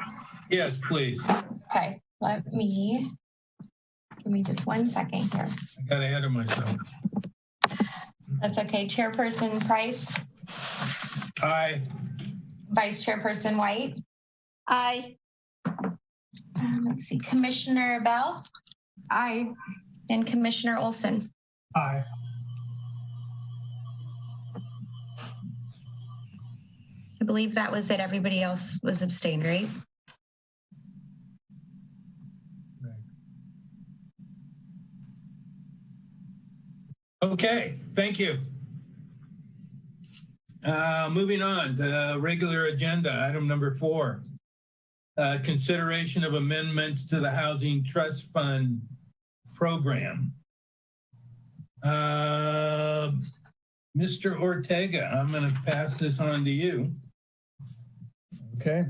Yes, please. Okay, give me just 1 second here. I got ahead of myself. That's okay. Chairperson Price? Aye. Vice Chairperson White? Aye. Let's see, Commissioner Bell? Aye. And Commissioner Olson? Aye. I believe that was it. Everybody else was abstained, right? Okay, thank you. Moving on to regular agenda, item number 4. Consideration of amendments to the Housing Trust Fund program. Mr. Ortega, I'm going to pass this on to you. Okay,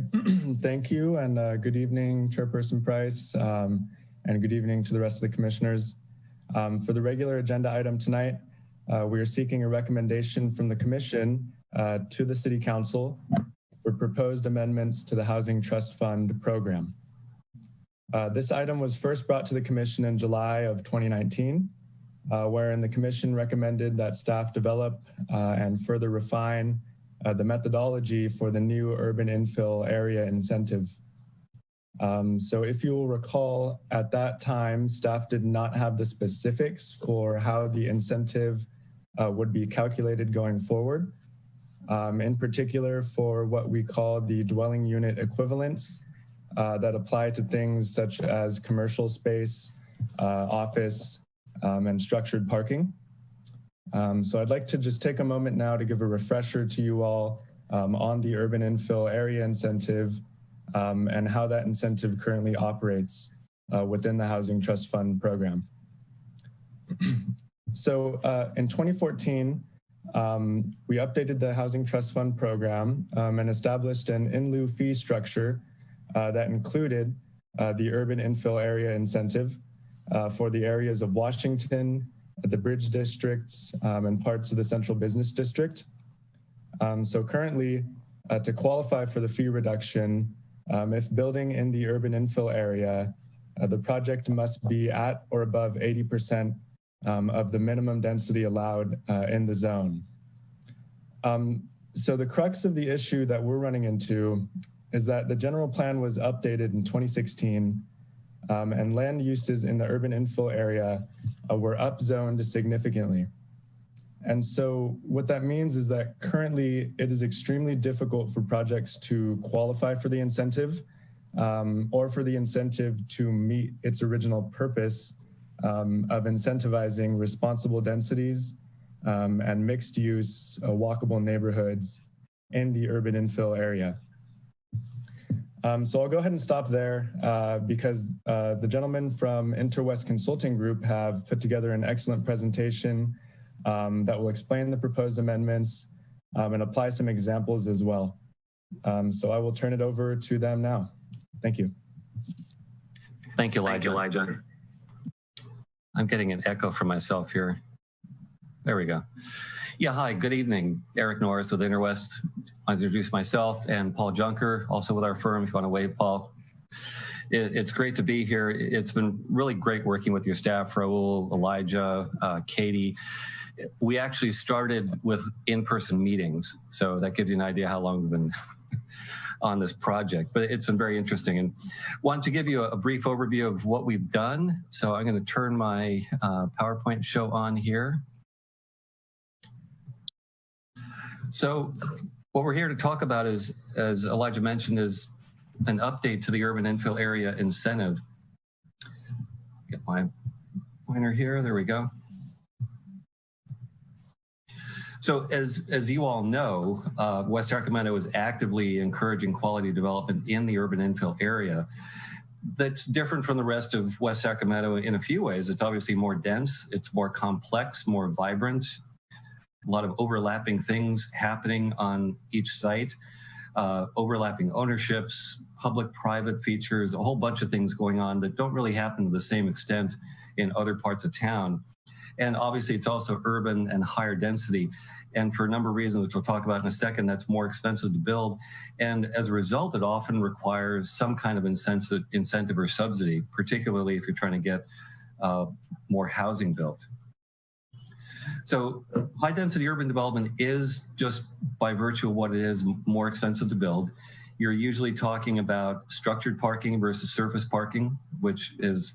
thank you, and good evening, Chairperson Price, and good evening to the rest of the commissioners. For the regular agenda item tonight, we are seeking a recommendation from the Commission to the City Council for proposed amendments to the Housing Trust Fund program. This item was first brought to the Commission in July of 2019, wherein the Commission recommended that staff develop and further refine the methodology for the new urban infill area incentive. So if you will recall, at that time, staff did not have the specifics for how the incentive would be calculated going forward. In particular, for what we call the dwelling unit equivalence, that apply to things such as commercial space, office, and structured parking. So I'd like to just take a moment now to give a refresher to you all on the urban infill area incentive and how that incentive currently operates within the Housing Trust Fund program. So in 2014, we updated the Housing Trust Fund program and established an in lieu fee structure that included the urban infill area incentive for the areas of Washington, the Bridge districts, and parts of the Central Business District. So currently, to qualify for the fee reduction, if building in the urban infill area, the project must be at or above 80% of the minimum density allowed in the zone. So the crux of the issue that we're running into is that the general plan was updated in 2016 and land uses in the urban infill area were upzoned significantly. And so what that means is that currently it is extremely difficult for projects to qualify for the incentive or for the incentive to meet its original purpose of incentivizing responsible densities and mixed use walkable neighborhoods in the urban infill area. So I'll go ahead and stop there because the gentlemen from Interwest Consulting Group have put together an excellent presentation that will explain the proposed amendments and apply some examples as well. So I will turn it over to them now. Thank you. Thank you, Elijah. I'm getting an echo from myself here. There we go. Yeah, hi, good evening. Eric Norris with Interwest. I'll introduce myself and Paul Junker, also with our firm, if you want to wave, Paul. It's great to be here. It's been really great working with your staff, Raul, Elijah, Katie. We actually started with in-person meetings, so that gives you an idea how long we've been on this project, but it's been very interesting. And want to give you a brief overview of what we've done. So I'm going to turn my PowerPoint show on here. So what we're here to talk about is, as Elijah mentioned, is an update to the urban infill area incentive. Get my pointer here, there we go. So as you all know, West Sacramento is actively encouraging quality development in the urban infill area. That's different from the rest of West Sacramento in a few ways. It's obviously more dense, it's more complex, more vibrant, a lot of overlapping things happening on each site, overlapping ownerships, public-private features, a whole bunch of things going on that don't really happen to the same extent in other parts of town. And obviously it's also urban and higher density. And for a number of reasons, which we'll talk about in a second, that's more expensive to build. And as a result, it often requires some kind of incentive or subsidy, particularly if you're trying to get more housing built. So high density urban development is, just by virtue of what it is, more expensive to build. You're usually talking about structured parking versus surface parking, which is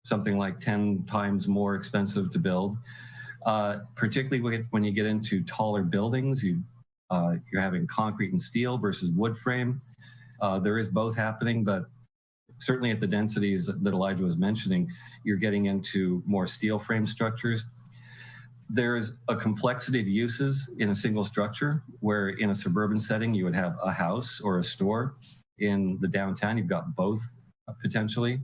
something like 10 times more expensive to build. Particularly when you get into taller buildings, you're having concrete and steel versus wood frame. There is both happening, but certainly at the densities that Elijah was mentioning, you're getting into more steel frame structures. There's a complexity of uses in a single structure, where in a suburban setting, you would have a house or a store. In the downtown, you've got both potentially.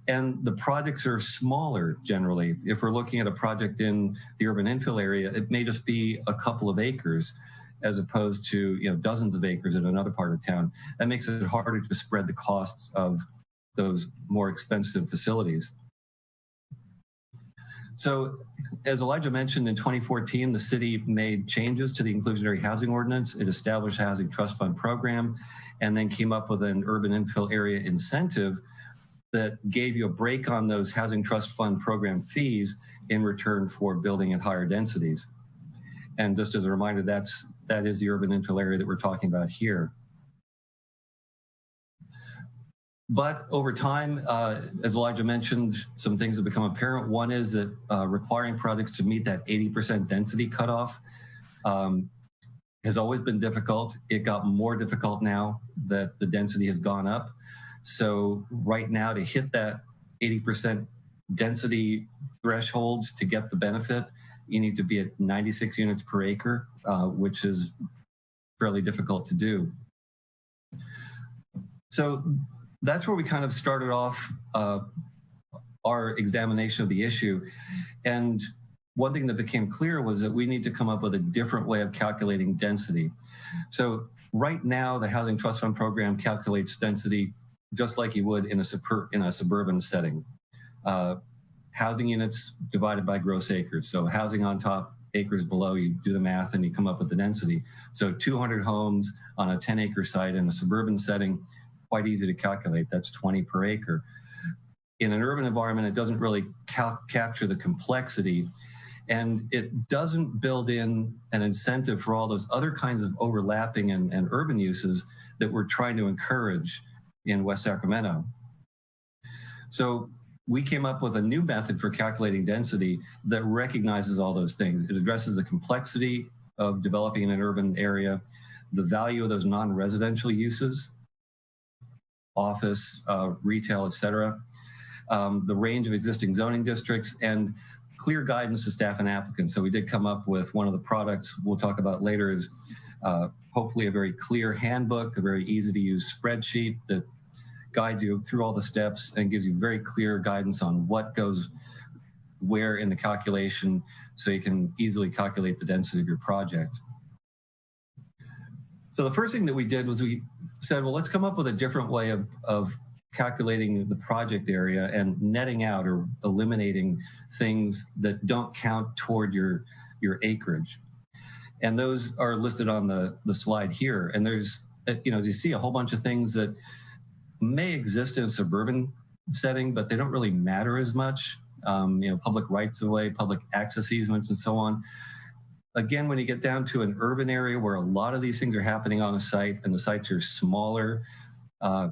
And the projects are smaller generally. If we're looking at a project in the urban infill area, it may just be a couple of acres as opposed to dozens of acres in another part of town. That makes it harder to spread the costs of those more expensive facilities. So as Elijah mentioned, in 2014, the city made changes to the inclusionary housing ordinance. It established a housing trust fund program and then came up with an urban infill area incentive that gave you a break on those housing trust fund program fees in return for building at higher densities. And just as a reminder, that is the urban infill area that we're talking about here. But over time, as Elijah mentioned, some things have become apparent. One is that requiring projects to meet that 80% density cutoff has always been difficult. It got more difficult now that the density has gone up. So right now, to hit that 80% density threshold to get the benefit, you need to be at 96 units per acre, which is fairly difficult to do. So that's where we kind of started off our examination of the issue. And one thing that became clear was that we need to come up with a different way of calculating density. So right now, the Housing Trust Fund program calculates density just like you would in a suburban setting. Housing units divided by gross acres. So housing on top, acres below, you do the math and you come up with the density. So 200 homes on a 10-acre site in a suburban setting, quite easy to calculate. That's 20 per acre. In an urban environment, it doesn't really capture the complexity, and it doesn't build in an incentive for all those other kinds of overlapping and urban uses that we're trying to encourage in West Sacramento. So we came up with a new method for calculating density that recognizes all those things. It addresses the complexity of developing in an urban area, the value of those non-residential uses, office, retail, et cetera, the range of existing zoning districts, and clear guidance to staff and applicants. So we did come up with one of the products we'll talk about later is hopefully a very clear handbook, a very easy to use spreadsheet that guides you through all the steps and gives you very clear guidance on what goes where in the calculation so you can easily calculate the density of your project. So the first thing that we did was we said, well, let's come up with a different way of calculating the project area and netting out or eliminating things that don't count toward your acreage. And those are listed on the slide here. And there's, you know, you see a whole bunch of things that may exist in a suburban setting, but they don't really matter as much. You know, public rights of way, public access easements, and so on. Again, when you get down to an urban area where a lot of these things are happening on a site and the sites are smaller,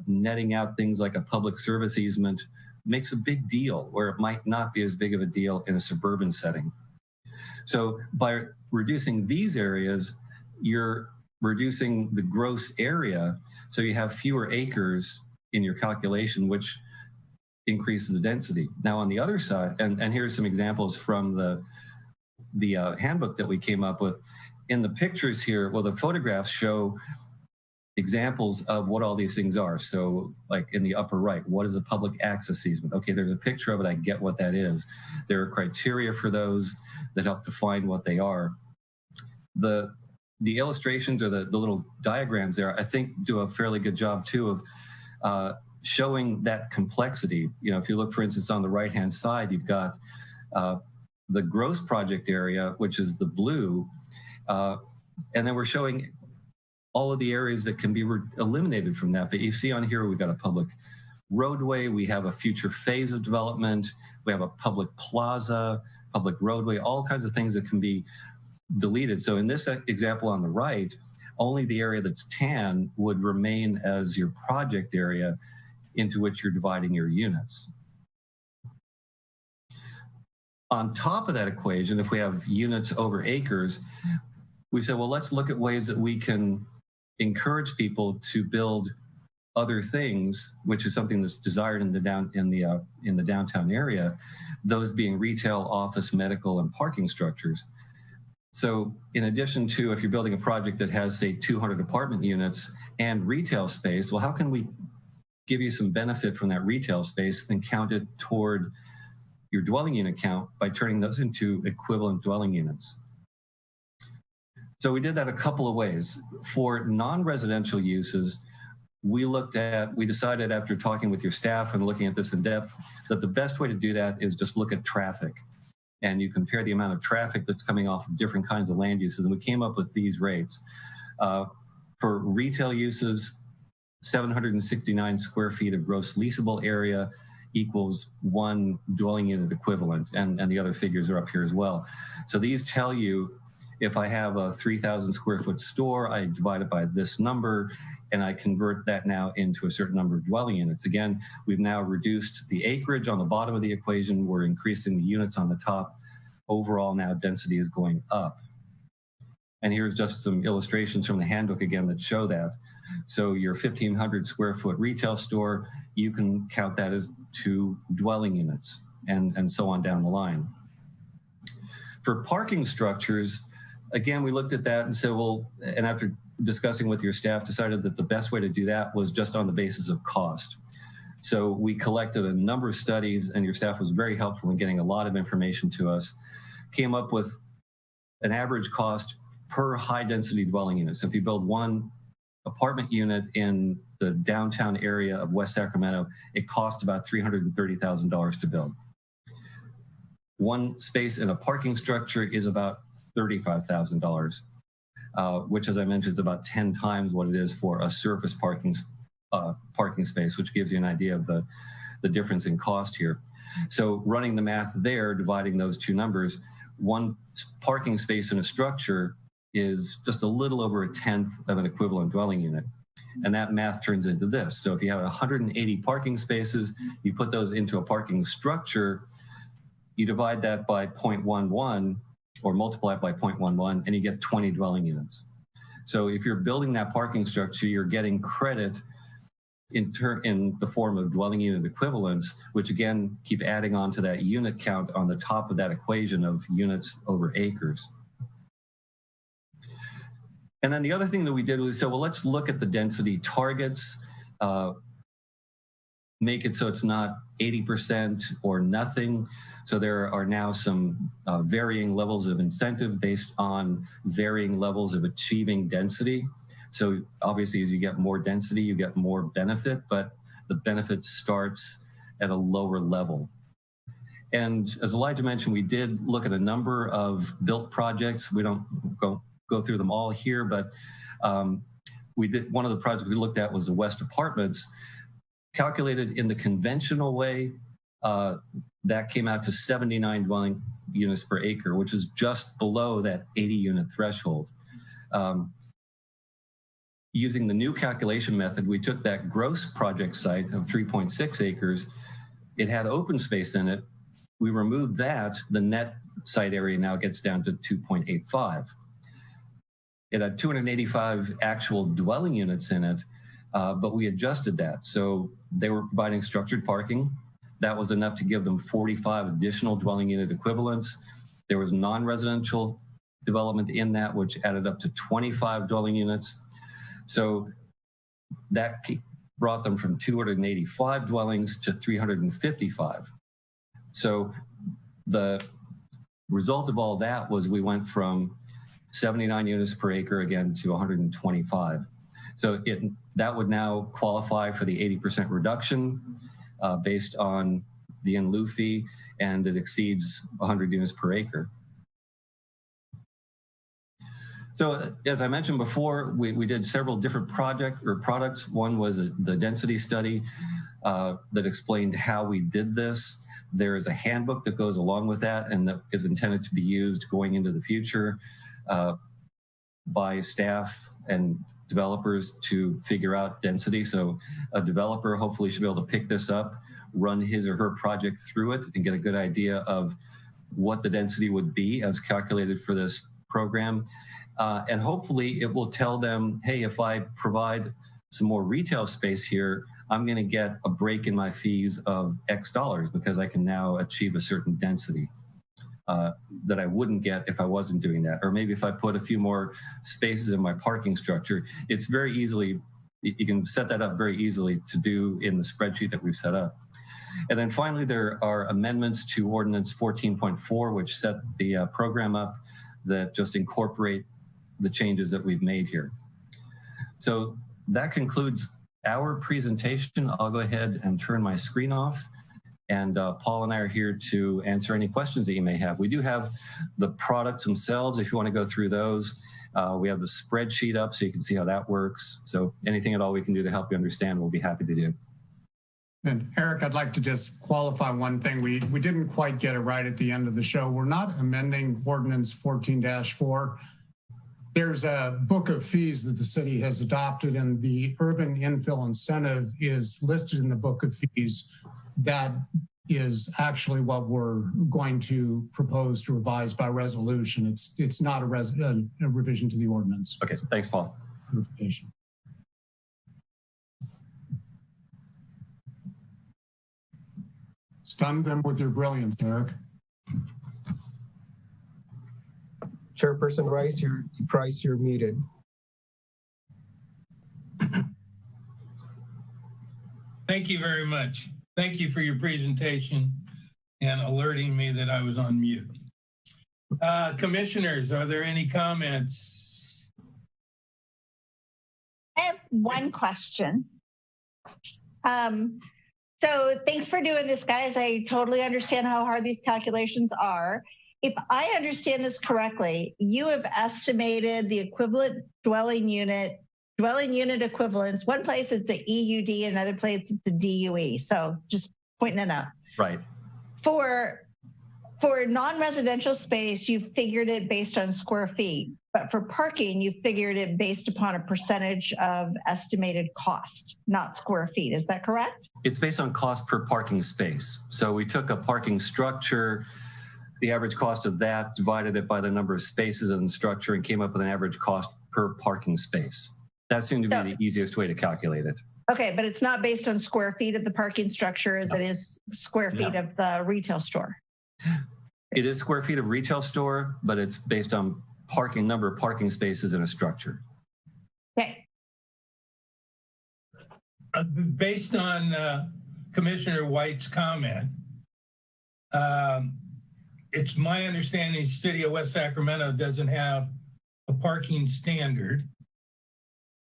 netting out things like a public service easement makes a big deal where it might not be as big of a deal in a suburban setting. So by reducing these areas, you're reducing the gross area, so you have fewer acres in your calculation, which increases the density. Now on the other side, and here's some examples from the handbook that we came up with. In the pictures here, well, the photographs show examples of what all these things are. So like in the upper right, what is a public access easement? Okay, there's a picture of it, I get what that is. There are criteria for those that help define what they are. The illustrations or the little diagrams there, I think do a fairly good job too of showing that complexity. You know, if you look, for instance, on the right-hand side, you've got the gross project area, which is the blue, and then we're showing all of the areas that can be eliminated from that. But you see on here, we've got a public roadway, we have a future phase of development, we have a public plaza, public roadway, all kinds of things that can be deleted. So in this example on the right, only the area that's tan would remain as your project area into which you're dividing your units. On top of that equation, if we have units over acres, we said, well, let's look at ways that we can encourage people to build other things, which is something that's desired in the downtown area, those being retail, office, medical, and parking structures. So in addition to, if you're building a project that has, say, 200 apartment units and retail space, well, how can we give you some benefit from that retail space and count it toward your dwelling unit count by turning those into equivalent dwelling units? So we did that a couple of ways. For non-residential uses, we decided after talking with your staff and looking at this in depth that the best way to do that is just look at traffic. And you compare the amount of traffic that's coming off of different kinds of land uses. And we came up with these rates. For retail uses, 769 square feet of gross leasable area equals 1 dwelling unit equivalent. And the other figures are up here as well. So these tell you, if I have a 3,000 square foot store, I divide it by this number, and I convert that now into a certain number of dwelling units. Again, we've now reduced the acreage on the bottom of the equation. We're increasing the units on the top. Overall, now density is going up. And here's just some illustrations from the handbook again that show that. So your 1,500 square foot retail store, you can count that as 2 dwelling units, and so on down the line. For parking structures, again, we looked at that and said, well, and after discussing with your staff, decided that the best way to do that was just on the basis of cost. So we collected a number of studies, and your staff was very helpful in getting a lot of information to us, came up with an average cost per high density dwelling unit. So if you build 1 apartment unit in the downtown area of West Sacramento, it costs about $330,000 to build. 1 space in a parking structure is about $35,000, which, as I mentioned, is about 10 times what it is for a surface parking space, which gives you an idea of the difference in cost here. So running the math there, dividing those 2 numbers, 1 parking space in a structure is just a little over 1/10 of an equivalent dwelling unit. And that math turns into this. So if you have 180 parking spaces, you put those into a parking structure, you divide that by 0.11 or multiply it by 0.11, and you get 20 dwelling units. So if you're building that parking structure, you're getting credit in the form of dwelling unit equivalents, which again, keep adding on to that unit count on the top of that equation of units over acres. And then the other thing that we did was, so well, let's look at the density targets, make it so it's not 80% or nothing. So there are now some varying levels of incentive based on varying levels of achieving density. So obviously, as you get more density, you get more benefit, but the benefit starts at a lower level. And as Elijah mentioned, we did look at a number of built projects. We don't go through them all here, but we did, one of the projects we looked at was the West Apartments, calculated in the conventional way. That came out to 79 dwelling units per acre, which is just below that 80 unit threshold. Using the new calculation method, we took that gross project site of 3.6 acres. It had open space in it. We removed that. The net site area now gets down to 2.85. It had 285 actual dwelling units in it, but we adjusted that. So they were providing structured parking. That was enough to give them 45 additional dwelling unit equivalents. There was non-residential development in that, which added up to 25 dwelling units. So that brought them from 285 dwellings to 355. So the result of all that was we went from 79 units per acre again to 125. So that would now qualify for the 80% reduction based on the in lieu fee, and it exceeds 100 units per acre. So as I mentioned before, we did several different products. One was the density study that explained how we did this. There is a handbook that goes along with that, and that is intended to be used going into the future by staff and developers to figure out density. So a developer hopefully should be able to pick this up, run his or her project through it, and get a good idea of what the density would be as calculated for this program. And hopefully it will tell them, hey, if I provide some more retail space here, I'm going to get a break in my fees of X dollars because I can now achieve a certain density that I wouldn't get if I wasn't doing that. Or maybe if I put a few more spaces in my parking structure, it's very easily, you can set that up very easily to do in the spreadsheet that we've set up. And then finally, there are amendments to Ordinance 14.4, which set the program up that just incorporate the changes that we've made here. So that concludes our presentation. I'll go ahead and turn my screen off, and Paul and I are here to answer any questions that you may have. We do have the products themselves if you want to go through those. We have the spreadsheet up so you can see how that works. So anything at all we can do to help you understand, we'll be happy to do. And Eric, I'd like to just qualify one thing. We didn't quite get it right at the end of the show. We're not amending Ordinance 14-4. There's a book of fees that the city has adopted, and the urban infill incentive is listed in the book of fees that is actually what we're going to propose to revise by resolution. It's not a revision to the ordinance. Okay, thanks, Paul. Stun them with your brilliance, Eric. Chairperson Price, you're muted. Thank you very much. Thank you for your presentation and alerting me that I was on mute. Commissioners, are there any comments? I have one question. So thanks for doing this, guys. I totally understand how hard these calculations are. If I understand this correctly, you have estimated the equivalent dwelling unit equivalents. One place it's a EUD, another place it's a DUE. So just pointing it out. Right. For non-residential space, you figured it based on square feet, but for parking, you figured it based upon a percentage of estimated cost, not square feet. Is that correct? It's based on cost per parking space. So we took a parking structure, the average cost of that, divided it by the number of spaces in the structure, and came up with an average cost per parking space. That seemed to be the easiest way to calculate it. Okay, but it's not based on square feet of the parking structure as it is square feet of the retail store. It is square feet of retail store, but it's based on number of parking spaces in a structure. Okay. Based on Commissioner White's comment, it's my understanding the city of West Sacramento doesn't have a parking standard.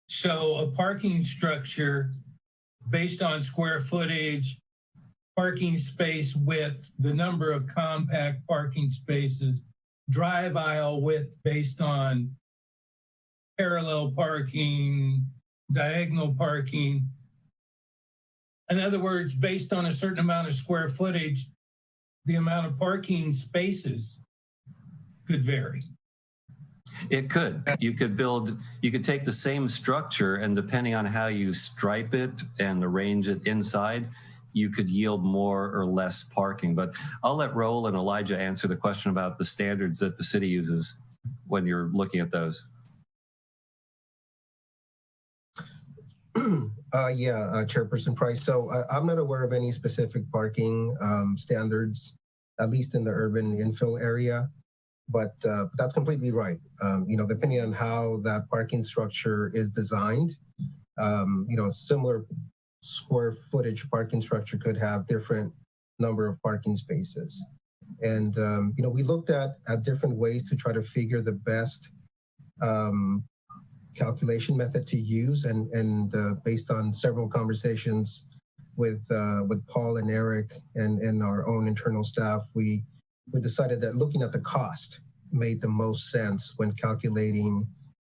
So a parking structure based on square footage, parking space width, the number of compact parking spaces, drive aisle width based on parallel parking, diagonal parking. In other words, based on a certain amount of square footage, the amount of parking spaces could vary. It could. You could take the same structure, and depending on how you stripe it and arrange it inside, you could yield more or less parking. But I'll let Raul and Elijah answer the question about the standards that the city uses when you're looking at those. Chairperson Price. So I'm not aware of any specific parking standards, at least in the urban infill area. But that's completely right. Depending on how that parking structure is designed, similar square footage parking structure could have different number of parking spaces. And, we looked at different ways to try to figure the best calculation method to use. And based on several conversations with Paul and Eric and our own internal staff, we decided that looking at the cost made the most sense when calculating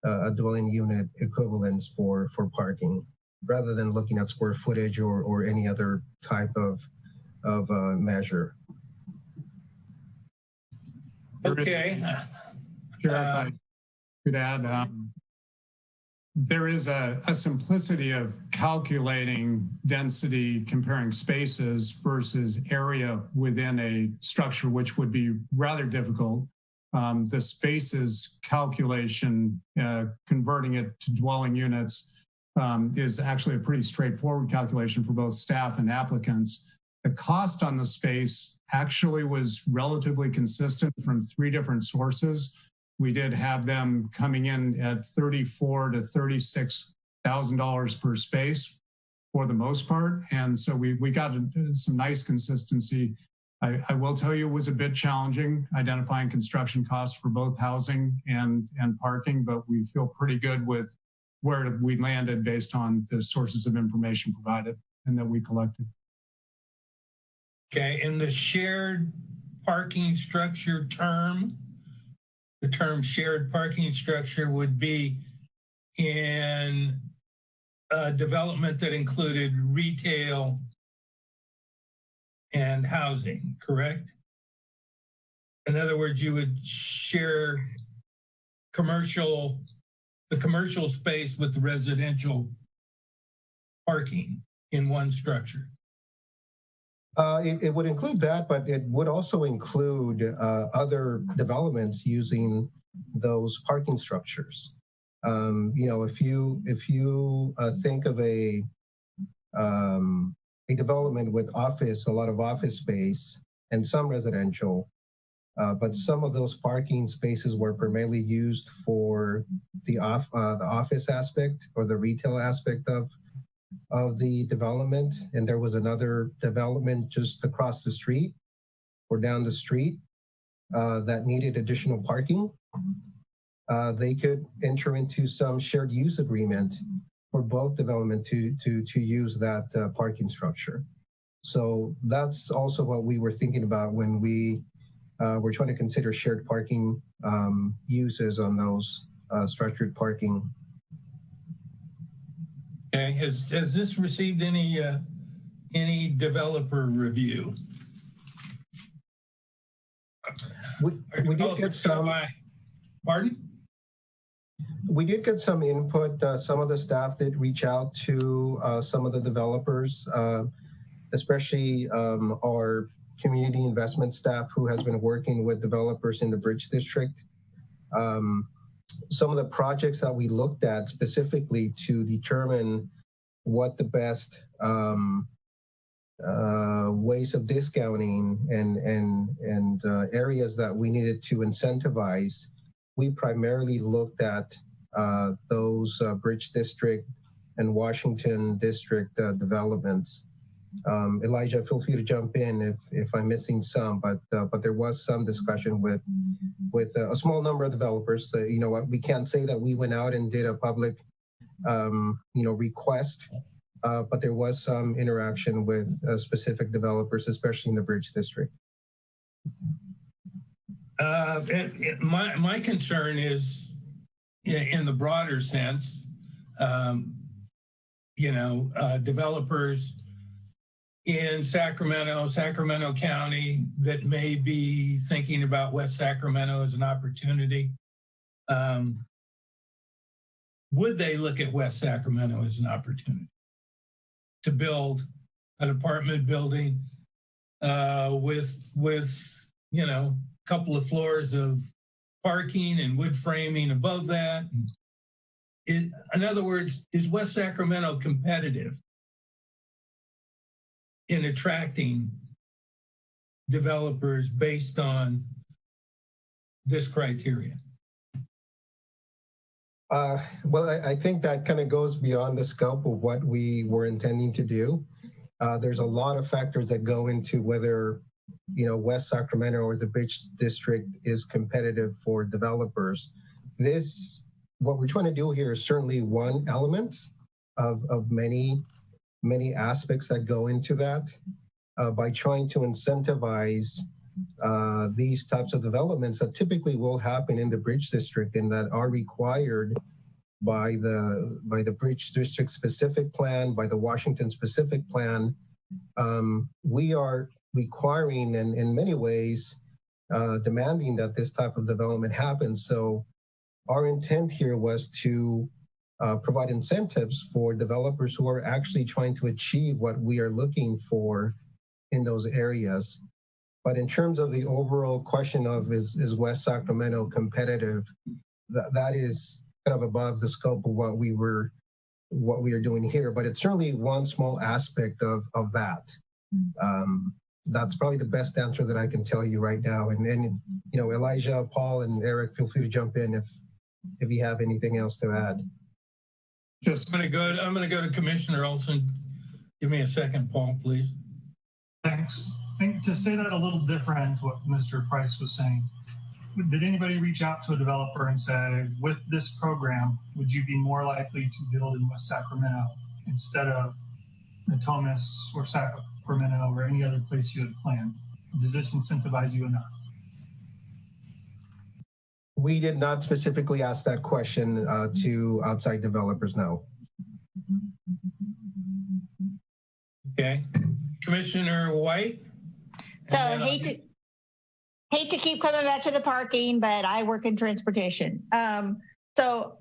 a dwelling unit equivalence for parking, rather than looking at square footage or any other type of measure. Okay. Sure, if I could add, there is a simplicity of calculating density, comparing spaces versus area within a structure, which would be rather difficult. The spaces calculation, converting it to dwelling units, is actually a pretty straightforward calculation for both staff and applicants. The cost on the space actually was relatively consistent from 3 different sources. We did have them coming in at $34,000 to $36,000 per space for the most part. And so we got some nice consistency. I will tell you it was a bit challenging identifying construction costs for both housing and parking, but we feel pretty good with where we landed based on the sources of information provided and that we collected. Okay, in the shared parking structure term, the term shared parking structure would be in a development that included retail and housing, correct? In other words, you would share the commercial space with the residential parking in one structure. It would include that, but it would also include other developments using those parking structures. If you think of a development with a lot of office space and some residential, but some of those parking spaces were primarily used for the office aspect or the retail aspect of the development, and there was another development just across the street or down the street that needed additional parking. They could enter into some shared use agreement for both development to use that parking structure. So that's also what we were thinking about when we were trying to consider shared parking uses on those structured parking. Okay, has this received any developer review? We did get some. Pardon? We did get some input. Some of the staff did reach out to some of the developers, especially our community investment staff who has been working with developers in the Bridge District. Some of the projects that we looked at specifically to determine what the best ways of discounting and areas that we needed to incentivize, we primarily looked at those Bridge District and Washington District developments. Elijah, feel free to jump in if I'm missing some, but there was some discussion with a small number of developers. We can't say that we went out and did a public request, but there was some interaction with specific developers, especially in the Bridge District. My concern is, in the broader sense, developers in Sacramento County that may be thinking about West Sacramento as an opportunity. Would they look at West Sacramento as an opportunity to build an apartment building with a couple of floors of parking and wood framing above that? In other words, is West Sacramento competitive in attracting developers based on this criteria? Well, I think that kind of goes beyond the scope of what we were intending to do. There's a lot of factors that go into whether West Sacramento or the Bridge District is competitive for developers. What we're trying to do here is certainly one element of many aspects that go into that. By trying to incentivize these types of developments that typically will happen in the Bridge District and that are required by the Bridge District specific plan, by the Washington specific plan, we are requiring and in many ways demanding that this type of development happens. So our intent here was to provide incentives for developers who are actually trying to achieve what we are looking for in those areas. But in terms of the overall question of is West Sacramento competitive, that is kind of above the scope of what we are doing here. But it's certainly one small aspect of that. That's probably the best answer that I can tell you right now. And Elijah, Paul, and Eric, feel free to jump in if you have anything else to add. I'm going to go to Commissioner Olson. Give me a second, Paul, please. Thanks. I think to say that a little different, what Mr. Price was saying, did anybody reach out to a developer and say, with this program, would you be more likely to build in West Sacramento instead of Natomas or Sacramento or any other place you had planned? Does this incentivize you enough? We did not specifically ask that question to outside developers, no. Okay. Commissioner White? So hate to keep coming back to the parking, but I work in transportation. So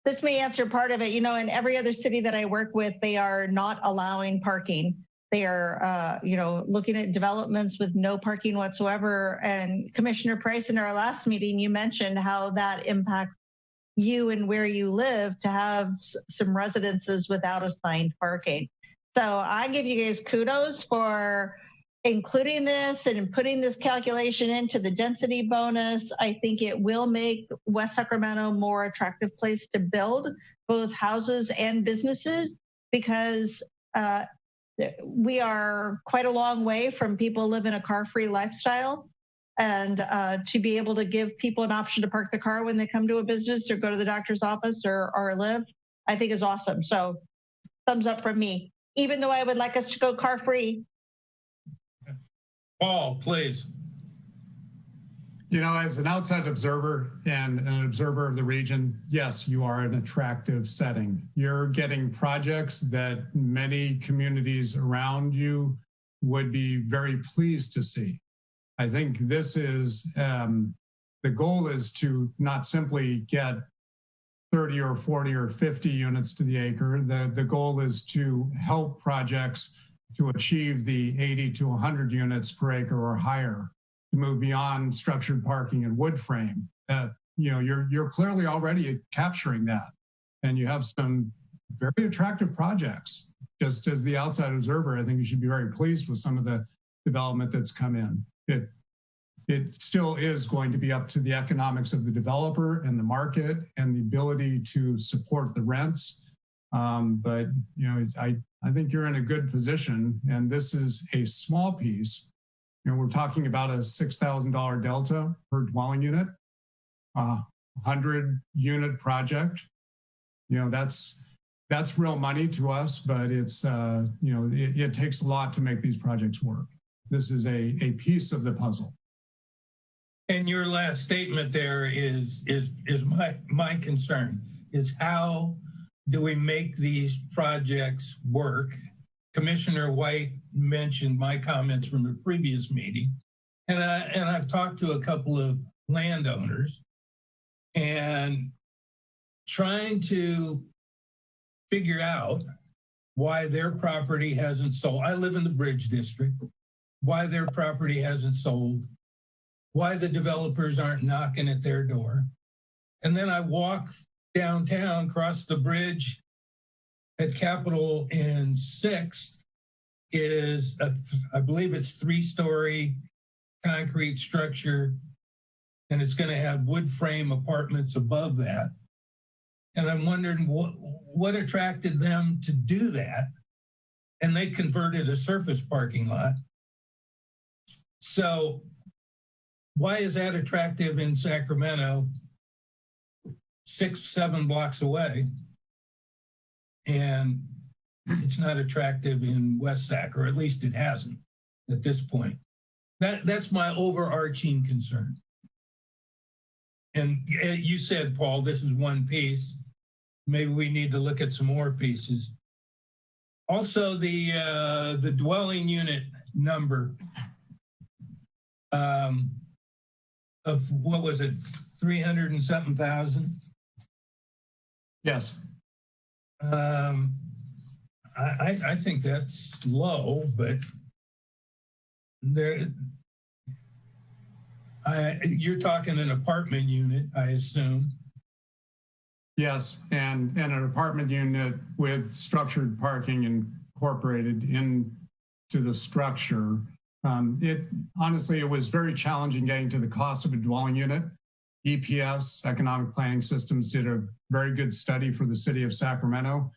this may answer part of it. In every other city that I work with, they are not allowing parking They're, looking at developments with no parking whatsoever. And Commissioner Price, in our last meeting, you mentioned how that impacts you and where you live to have some residences without assigned parking. So I give you guys kudos for including this and putting this calculation into the density bonus. I think it will make West Sacramento a more attractive place to build both houses and businesses, because we are quite a long way from people living a car-free lifestyle. And to be able to give people an option to park the car when they come to a business or go to the doctor's office or live, I think is awesome. So thumbs up from me, even though I would like us to go car-free. Paul, please. As an outside observer and an observer of the region, yes, you are an attractive setting. You're getting projects that many communities around you would be very pleased to see. I think this is, the goal is to not simply get 30 or 40 or 50 units to the acre. The goal is to help projects to achieve the 80 to 100 units per acre or higher, to move beyond structured parking and wood frame. You're clearly already capturing that, and you have some very attractive projects. Just as the outside observer, I think you should be very pleased with some of the development that's come in. It still is going to be up to the economics of the developer and the market and the ability to support the rents. But I think you're in a good position, and this is a small piece. We're talking about a $6,000 delta per dwelling unit, 100 unit project. That's real money to us, but it's it takes a lot to make these projects work. This is a piece of the puzzle. And your last statement there is my concern, is how do we make these projects work? Commissioner White mentioned my comments from the previous meeting, and I've talked to a couple of landowners and trying to figure out why their property hasn't sold. I live in the Bridge District. Why their property hasn't sold, why the developers aren't knocking at their door. And then I walk downtown, cross the bridge at Capitol and 6th is, I believe it's 3-story concrete structure, and it's going to have wood frame apartments above that. And I'm wondering what attracted them to do that. And they converted a surface parking lot. So why is that attractive in Sacramento, 6-7 blocks away, and it's not attractive in West Sac, or at least it hasn't at this point? That's my overarching concern. And you said, Paul, this is one piece. Maybe we need to look at some more pieces. Also, the dwelling unit number of what was it, 300 and something thousand? Yes. I think that's low, but you're talking an apartment unit, I assume. Yes, and an apartment unit with structured parking incorporated into the structure. Honestly, it was very challenging getting to the cost of a dwelling unit. EPS, Economic Planning Systems, did a very good study for the city of Sacramento,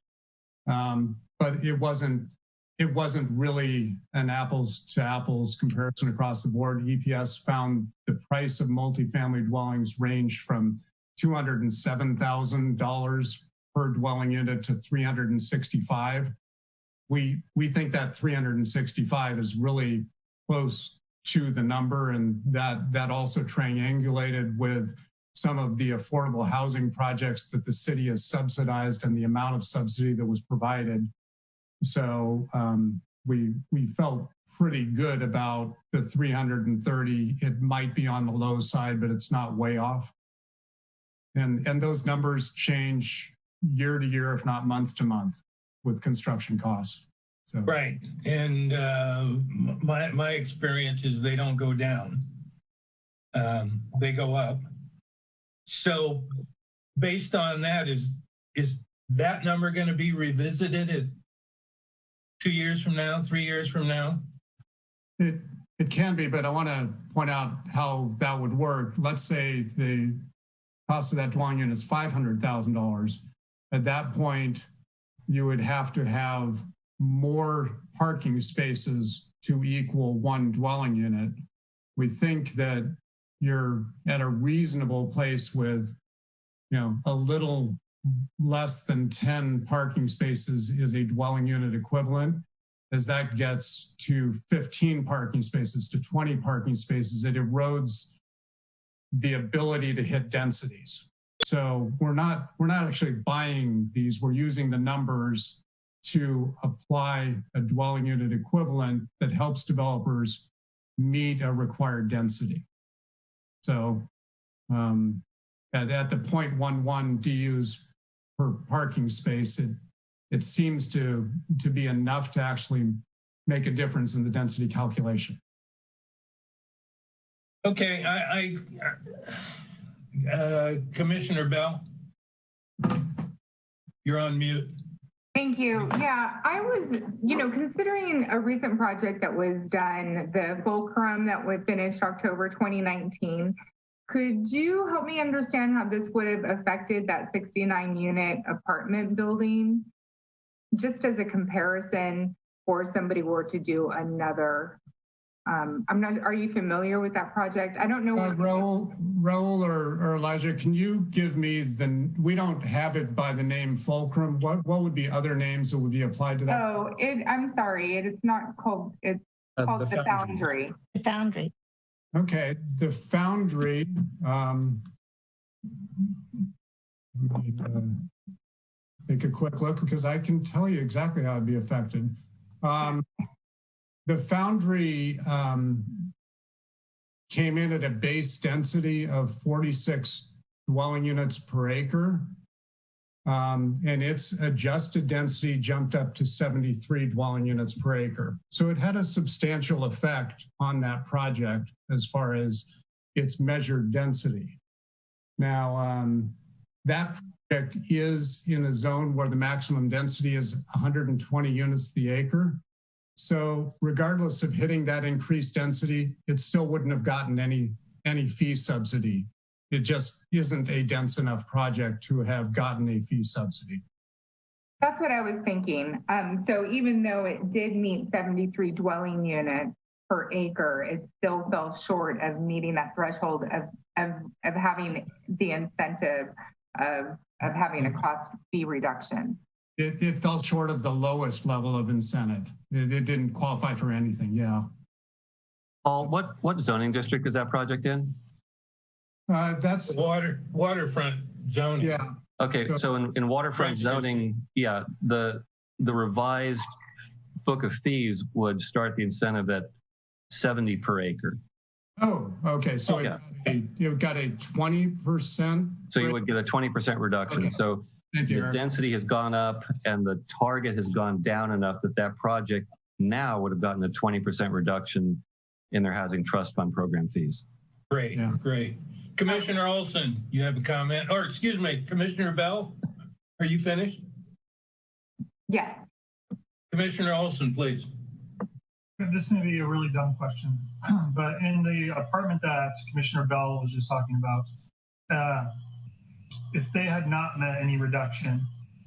but it wasn't really an apples to apples comparison across the board. EPS found the price of multifamily dwellings ranged from $207,000 per dwelling unit to $365,000. We think that 365 is really close to the number, and that also triangulated with some of the affordable housing projects that the city has subsidized and the amount of subsidy that was provided. So we felt pretty good about the 330. It might be on the low side, but it's not way off. And those numbers change year to year, if not month to month, with construction costs. So. Right. And my experience is they don't go down. They go up. So based on that, is that number going to be revisited at 2 years from now, 3 years from now? It can be, but I want to point out how that would work. Let's say the cost of that dwelling unit is $500,000. At that point, you would have to have more parking spaces to equal one dwelling unit. We think that you're at a reasonable place with, a little less than 10 parking spaces is a dwelling unit equivalent. As that gets to 15 parking spaces to 20 parking spaces, it erodes the ability to hit densities. So we're not actually buying these. We're using the numbers to apply a dwelling unit equivalent that helps developers meet a required density. So at the 0.11 DUs per parking space, it seems to be enough to actually make a difference in the density calculation. Okay, Commissioner Bell, you're on mute. Thank you. Yeah, I was, considering a recent project that was done, the Fulcrum that was finished October 2019. Could you help me understand how this would have affected that 69-unit apartment building? Just as a comparison, or somebody were to do another. Are you familiar with that project? I don't know. Raul or Elijah, can you give me we don't have it by the name Fulcrum. What would be other names that would be applied to that? Oh, I'm sorry. It's not called, it's called the Foundry. The Foundry. Okay, the Foundry. Take a quick look because I can tell you exactly how it'd be affected. The Foundry came in at a base density of 46 dwelling units per acre. And its adjusted density jumped up to 73 dwelling units per acre. So it had a substantial effect on that project as far as its measured density. Now, that project is in a zone where the maximum density is 120 units the acre. So regardless of hitting that increased density, it still wouldn't have gotten any fee subsidy. It just isn't a dense enough project to have gotten a fee subsidy. That's what I was thinking. So even though it did meet 73 dwelling units per acre, it still fell short of meeting that threshold of having the incentive of having a cost fee reduction. It fell short of the lowest level of incentive. It didn't qualify for anything, yeah. Paul, what zoning district is that project in? That's waterfront zoning. Yeah. Okay, so in waterfront zoning, yeah, the revised book of fees would start the incentive at 70 per acre. Oh, okay. So yeah. You've got a 20%. So you would get a 20% reduction. Okay. So the density has gone up and the target has gone down enough that project now would have gotten a 20% reduction in their housing trust fund program fees. Great, yeah. Great. Commissioner Olson, you have a comment? Or excuse me, Commissioner Bell, are you finished? Yes. Commissioner Olson, please. This may be a really dumb question, but in the apartment that Commissioner Bell was just talking about, if they had not met any reduction,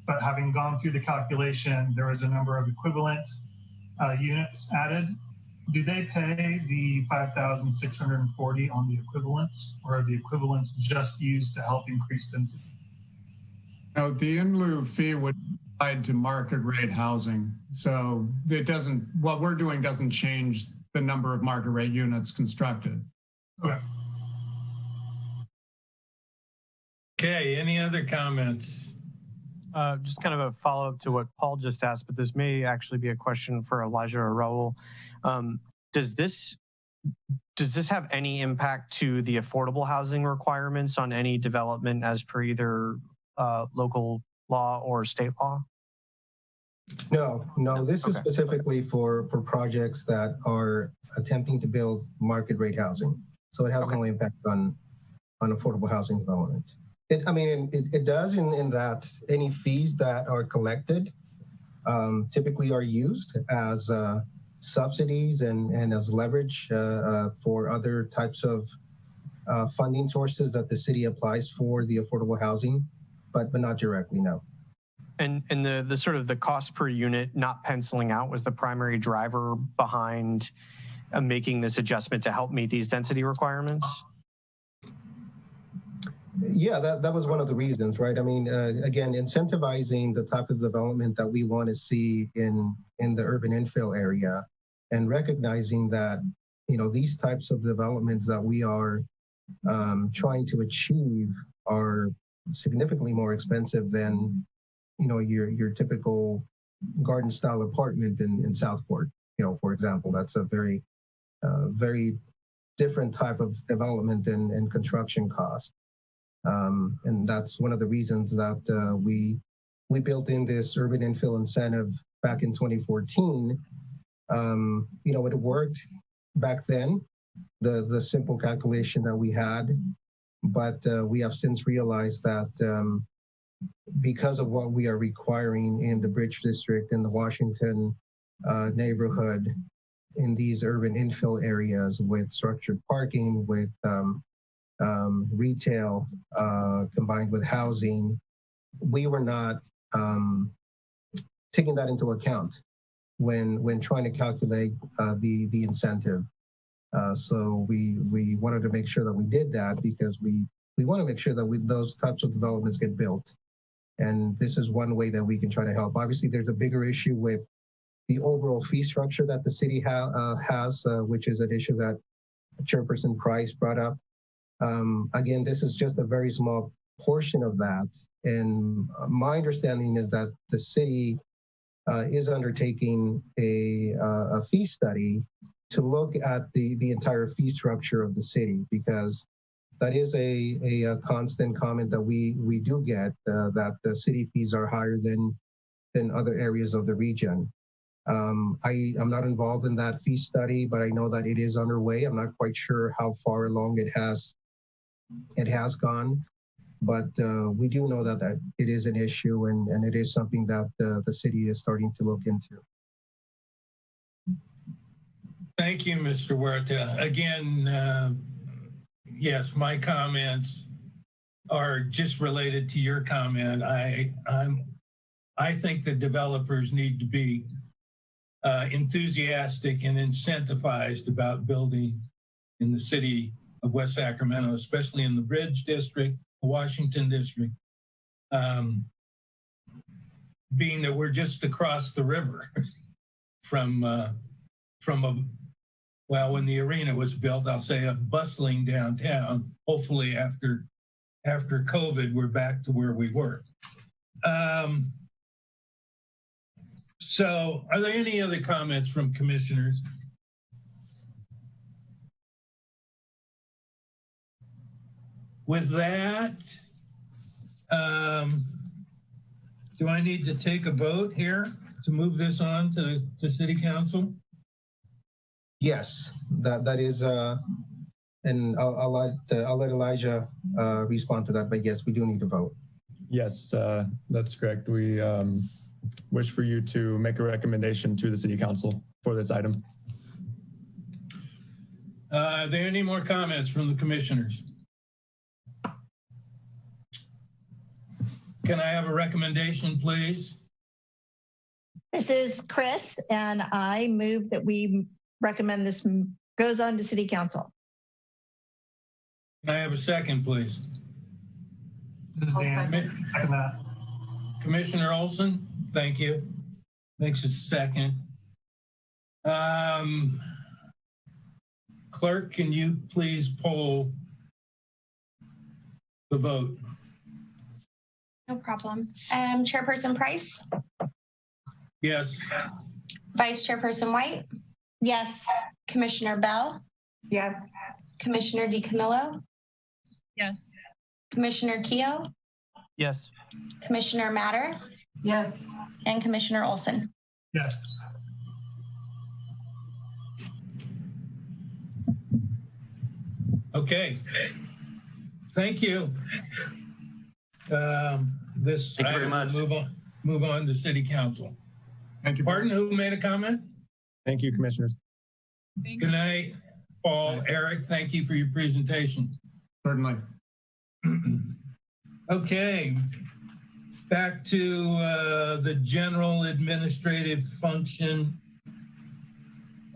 but having gone through the calculation, there was a number of equivalent units added, do they pay the $5,640 on the equivalents, or are the equivalents just used to help increase density? No, the in lieu fee would be tied to market rate housing. So it doesn't, what we're doing doesn't change the number of market rate units constructed. Okay. Okay, any other comments? Just kind of a follow-up to what Paul just asked, but this may actually be a question for Elijah or Raul. Does this have any impact to the affordable housing requirements on any development as per either local law or state law? No, this is specifically for projects that are attempting to build market rate housing. So it has no impact on affordable housing development. It does in that any fees that are collected typically are used as subsidies and as leverage for other types of funding sources that the city applies for the affordable housing, but not directly, no. And the sort of the cost per unit not penciling out was the primary driver behind making this adjustment to help meet these density requirements? Yeah, that was one of the reasons, right? Again, incentivizing the type of development that we want to see in the urban infill area, and recognizing that, these types of developments that we are trying to achieve are significantly more expensive than, your typical garden style apartment in Southport, for example. That's a very, very different type of development and construction cost. And that's one of the reasons that we built in this urban infill incentive back in 2014. It worked back then, the simple calculation that we had, but we have since realized that because of what we are requiring in the Bridge District, in the Washington neighborhood, in these urban infill areas with structured parking, with retail combined with housing, we were not taking that into account when trying to calculate the incentive. So we wanted to make sure that we did that because we want to make sure that those types of developments get built. And this is one way that we can try to help. Obviously, there's a bigger issue with the overall fee structure that the city has, which is an issue that Chairperson Price brought up. Again, this is just a very small portion of that. And my understanding is that the city is undertaking a fee study to look at the entire fee structure of the city, because that is a constant comment that we do get, that the city fees are higher than other areas of the region. I'm not involved in that fee study, but I know that it is underway. I'm not quite sure how far along it has gone, but we do know that it is an issue, and it is something that the city is starting to look into. Thank you, Mr. Huerta. Again, yes, my comments are just related to your comment. I think the developers need to be enthusiastic and incentivized about building in the city of West Sacramento, especially in the Bridge District, the Washington District, being that we're just across the river from when the arena was built, I'll say a bustling downtown. Hopefully after COVID, we're back to where we were. So are there any other comments from commissioners? With that, do I need to take a vote here to move this on to City Council? Yes, that is, and I'll let Elijah respond to that. But yes, we do need to vote. Yes, that's correct. We wish for you to make a recommendation to the City Council for this item. Are there any more comments from the commissioners? Can I have a recommendation, please? This is Chris, and I move that we recommend this goes on to City Council. Can I have a second, please? This is Dan. Commissioner Olson, thank you. Makes it second. Clerk, can you please poll the vote? No problem. Chairperson Price? Yes. Vice Chairperson White? Yes. Commissioner Bell? Yes. Commissioner DiCamillo? Yes. Commissioner Keough? Yes. Commissioner Matter? Yes. And Commissioner Olson. Yes. Okay. Thank you. This Thank you very much. Move on to City Council. Thank you. Pardon, who made a comment? Thank you, commissioners. Good night, Paul. Eric, thank you for your presentation. Certainly. Okay, back to the general administrative function.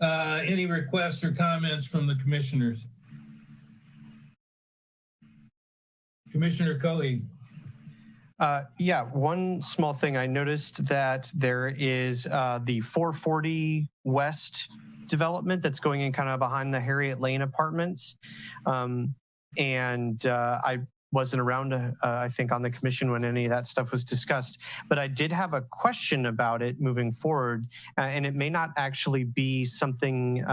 Any requests or comments from the commissioners? Commissioner Coe. Yeah, one small thing. I noticed that there is the 440 West development that's going in kind of behind the Harriet Lane apartments. I wasn't around, I think, on the commission when any of that stuff was discussed, but I did have a question about it moving forward, and it may not actually be something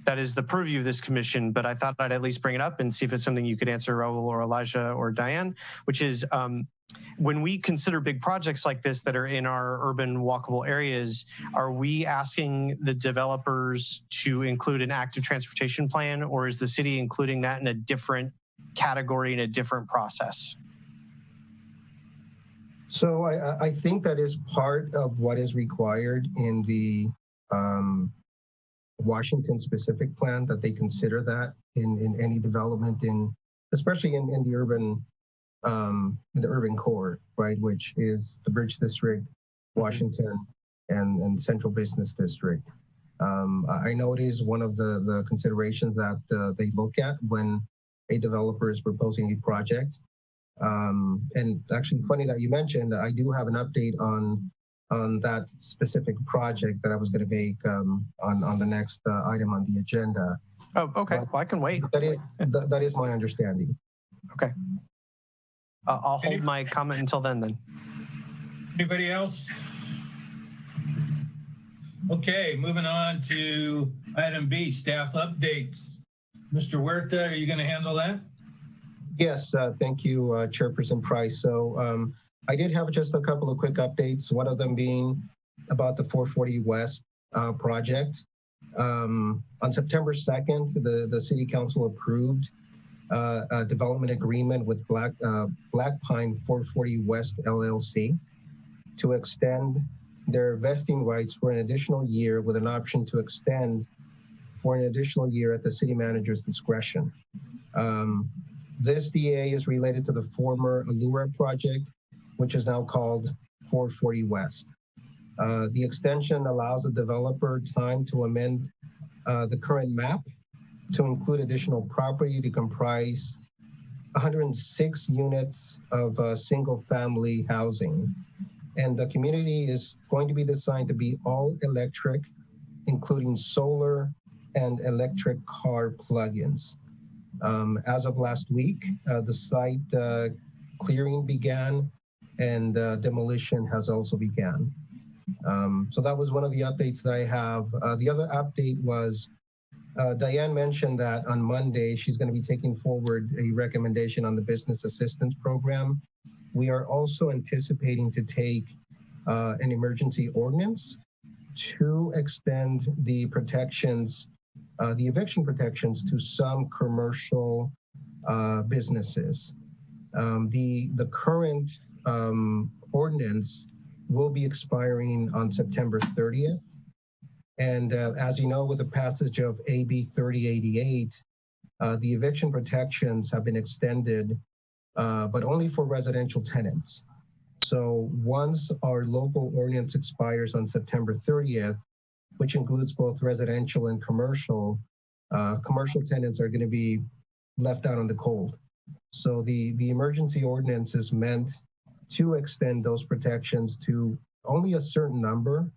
that is the purview of this commission, but I thought I'd at least bring it up and see if it's something you could answer, Raul or Elijah or Diane, which is when we consider big projects like this that are in our urban walkable areas, are we asking the developers to include an active transportation plan, or is the city including that in a different category in a different process? So I think that is part of what is required in the Washington specific plan, that they consider that in any development especially in the urban core, right, which is the Bridge District, Washington, and Central Business District. I know it is one of the considerations that they look at when a developer is proposing a project. And actually, funny that you mentioned, I do have an update on that specific project that I was going to make on the next item on the agenda. Oh, okay. Well, I can wait. That is my understanding. Okay. I'll hold my comment until then. Anybody else? Okay, moving on to item B, staff updates. Mr. Huerta, are you going to handle that? Yes, thank you, Chairperson Price. So I did have just a couple of quick updates, one of them being about the 440 West project. On September 2nd, the City Council approved a development agreement with Black Pine 440 West LLC to extend their vesting rights for an additional year with an option to extend for an additional year at the city manager's discretion. This DA is related to the former Allura project, which is now called 440 West. The extension allows the developer time to amend the current map to include additional property to comprise 106 units of single family housing. And the community is going to be designed to be all electric, including solar and electric car plugins. As of last week, the site clearing began and demolition has also began. So that was one of the updates that I have. The other update was Diane mentioned that on Monday, she's going to be taking forward a recommendation on the business assistance program. We are also anticipating to take an emergency ordinance to extend the protections, the eviction protections to some commercial businesses. The current ordinance will be expiring on September 30th. And as you know, with the passage of AB 3088, the eviction protections have been extended, but only for residential tenants. So once our local ordinance expires on September 30th, which includes both residential and commercial tenants are going to be left out in the cold. So the emergency ordinance is meant to extend those protections to only a certain number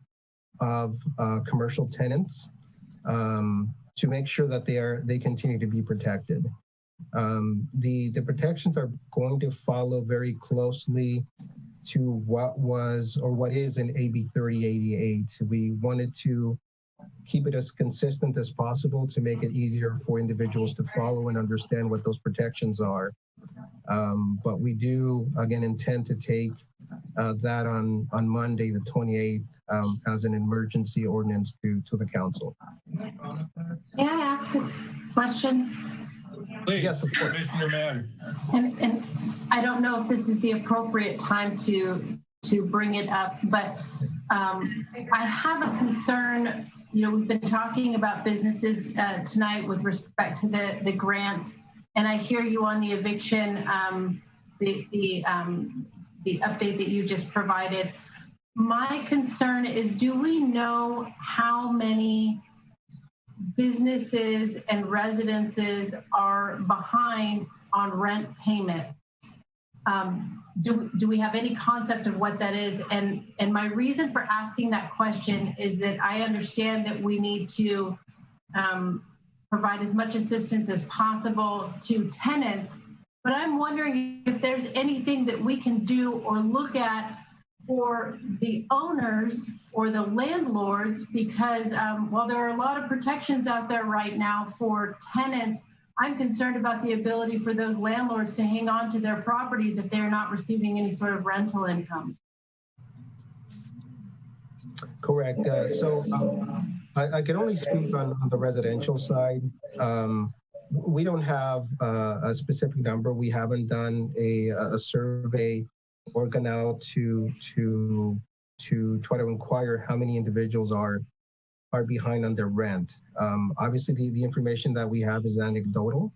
of commercial tenants to make sure that they continue to be protected. The protections are going to follow very closely to what was or what is in AB 3088. We wanted to keep it as consistent as possible to make it easier for individuals to follow and understand what those protections are. But we do, again, intend to take that on Monday, the 28th, as an emergency ordinance to the council. May I ask a question? Please, yes, of course. Commissioner Matter. And I don't know if this is the appropriate time to bring it up, but I have a concern. You know, we've been talking about businesses tonight with respect to the grants, and I hear you on the eviction, the update that you just provided. My concern is, do we know how many businesses and residences are behind on rent payments? Do we have any concept of what that is? And my reason for asking that question is that I understand that we need to provide as much assistance as possible to tenants, but I'm wondering if there's anything that we can do or look at for the owners or the landlords, because while there are a lot of protections out there right now for tenants, I'm concerned about the ability for those landlords to hang on to their properties if they're not receiving any sort of rental income. Correct. So I can only speak on the residential side. We don't have a specific number. We haven't done a survey or gone out to try to inquire how many individuals are behind on their rent. Obviously, the information that we have is anecdotal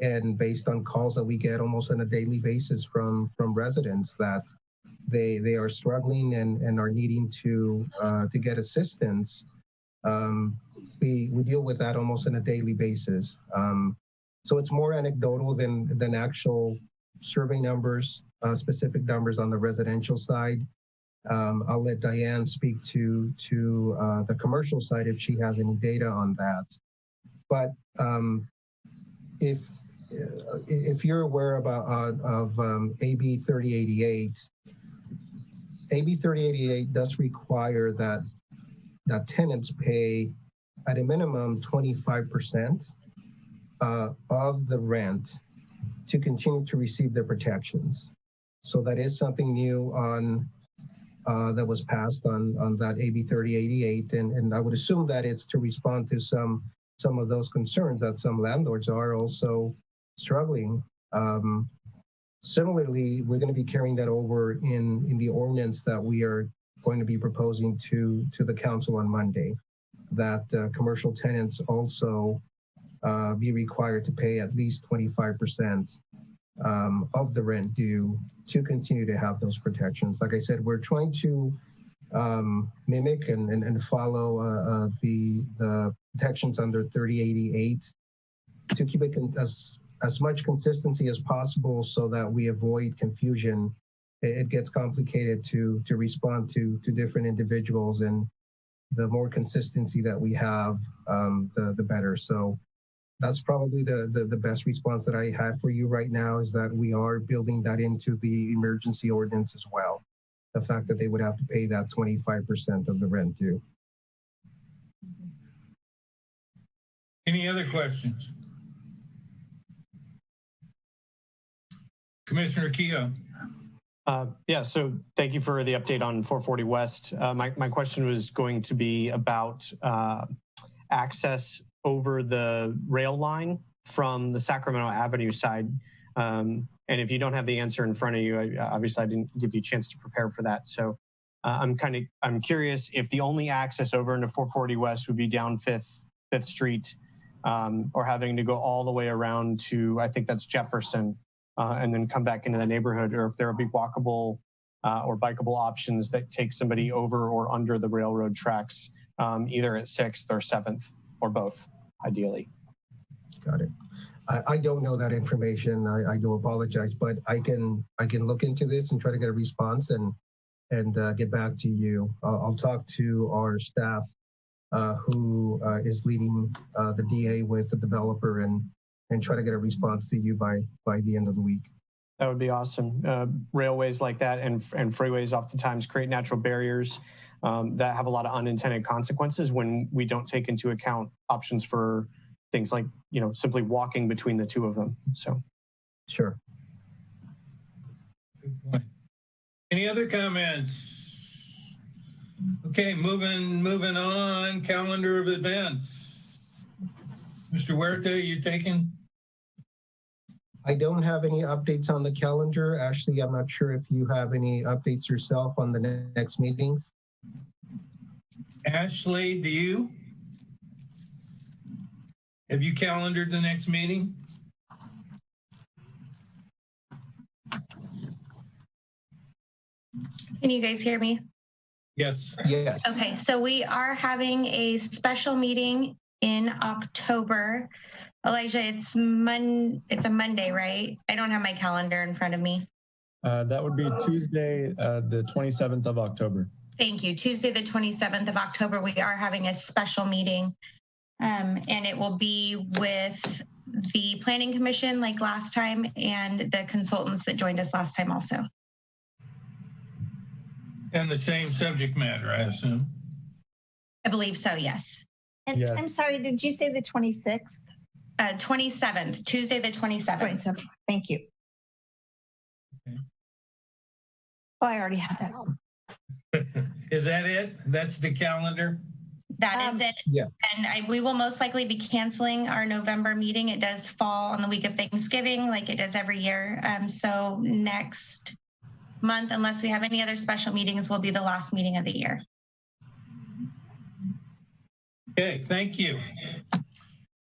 and based on calls that we get almost on a daily basis from residents that they are struggling and are needing to get assistance. We deal with that almost on a daily basis. So it's more anecdotal than actual survey numbers, specific numbers on the residential side. I'll let Diane speak to the commercial side if she has any data on that. But if you're aware of AB 3088, AB 3088 does require that tenants pay at a minimum 25% of the rent to continue to receive their protections. So that is something new that was passed on that AB 3088, and I would assume that it's to respond to some of those concerns that some landlords are also struggling. Similarly, we're going to be carrying that over in the ordinance that we are going to be proposing to the council on Monday, that commercial tenants also be required to pay at least 25% of the rent due to continue to have those protections. Like I said, we're trying to mimic and follow the protections under 3088 to keep it as much consistency as possible so that we avoid confusion. It gets complicated to respond to different individuals, and the more consistency that we have, the better. So that's probably the best response that I have for you right now, is that we are building that into the emergency ordinance as well. The fact that they would have to pay that 25% of the rent due. Any other questions? Commissioner Kehoe. Yeah, so thank you for the update on 440 West. My question was going to be about access over the rail line from the Sacramento Avenue side. And if you don't have the answer in front of you, obviously I didn't give you a chance to prepare for that. So I'm curious if the only access over into 440 West would be down 5th Street, or having to go all the way around to, I think that's Jefferson, and then come back into the neighborhood, or if there will be walkable or bikeable options that take somebody over or under the railroad tracks, either at 6th or 7th, or both, ideally. Got it. I don't know that information. I do apologize, but I can look into this and try to get a response and get back to you. I'll talk to our staff who is leading the DA with the developer and try to get a response to you by the end of the week. That would be awesome. Railways like that and freeways oftentimes create natural barriers that have a lot of unintended consequences when we don't take into account options for things like, simply walking between the two of them. So, sure. Good point. Any other comments? Okay, moving on. Calendar of events. Mr. Huerta, you taking? I don't have any updates on the calendar. Ashley, I'm not sure if you have any updates yourself on the next meetings. Ashley, do you? Have you calendared the next meeting? Can you guys hear me? Yes. Yes. Okay, so we are having a special meeting in October. Elijah, it's a Monday, right? I don't have my calendar in front of me. That would be Tuesday, the 27th of October. Thank you. Tuesday, the 27th of October, we are having a special meeting. And it will be with the Planning Commission like last time and the consultants that joined us last time also. And the same subject matter, I assume. I believe so, yes. And Yeah. I'm sorry, did you say the 26th? 27th, Tuesday, the 27th. 27th. Thank you. Okay. Oh, I already have that. Is that it? That's the calendar? That is it. Yeah. And we will most likely be canceling our November meeting. It does fall on the week of Thanksgiving like it does every year. So next month, unless we have any other special meetings, will be the last meeting of the year. Okay, thank you.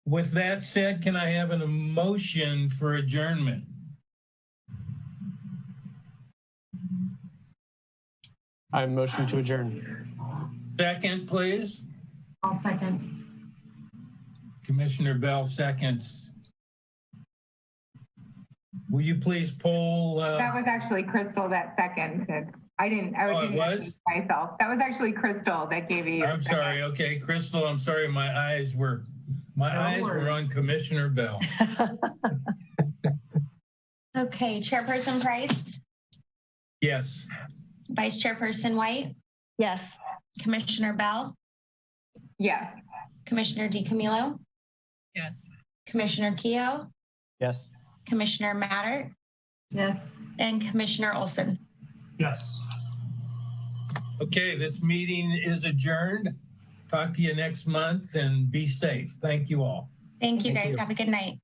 With that said, can I have a motion for adjournment? I motion to adjourn. Second, please. I'll second. Commissioner Bell seconds. Will you please poll? That was actually Crystal that seconded. I didn't was? myself. That was actually Crystal that gave you. I'm sorry. Okay, Crystal, I'm sorry. My eyes were on Commissioner Bell. Okay, Chairperson Price, Yes. Vice Chairperson White, Yes. Commissioner Bell, Yes. Commissioner DiCamillo, Yes. Commissioner Keough, Yes. Commissioner Matter, Yes. and Commissioner Olson. Yes. Okay, this meeting is adjourned. Talk to you next month and be safe. Thank you all. Thank you Thank guys. you. Have a good night.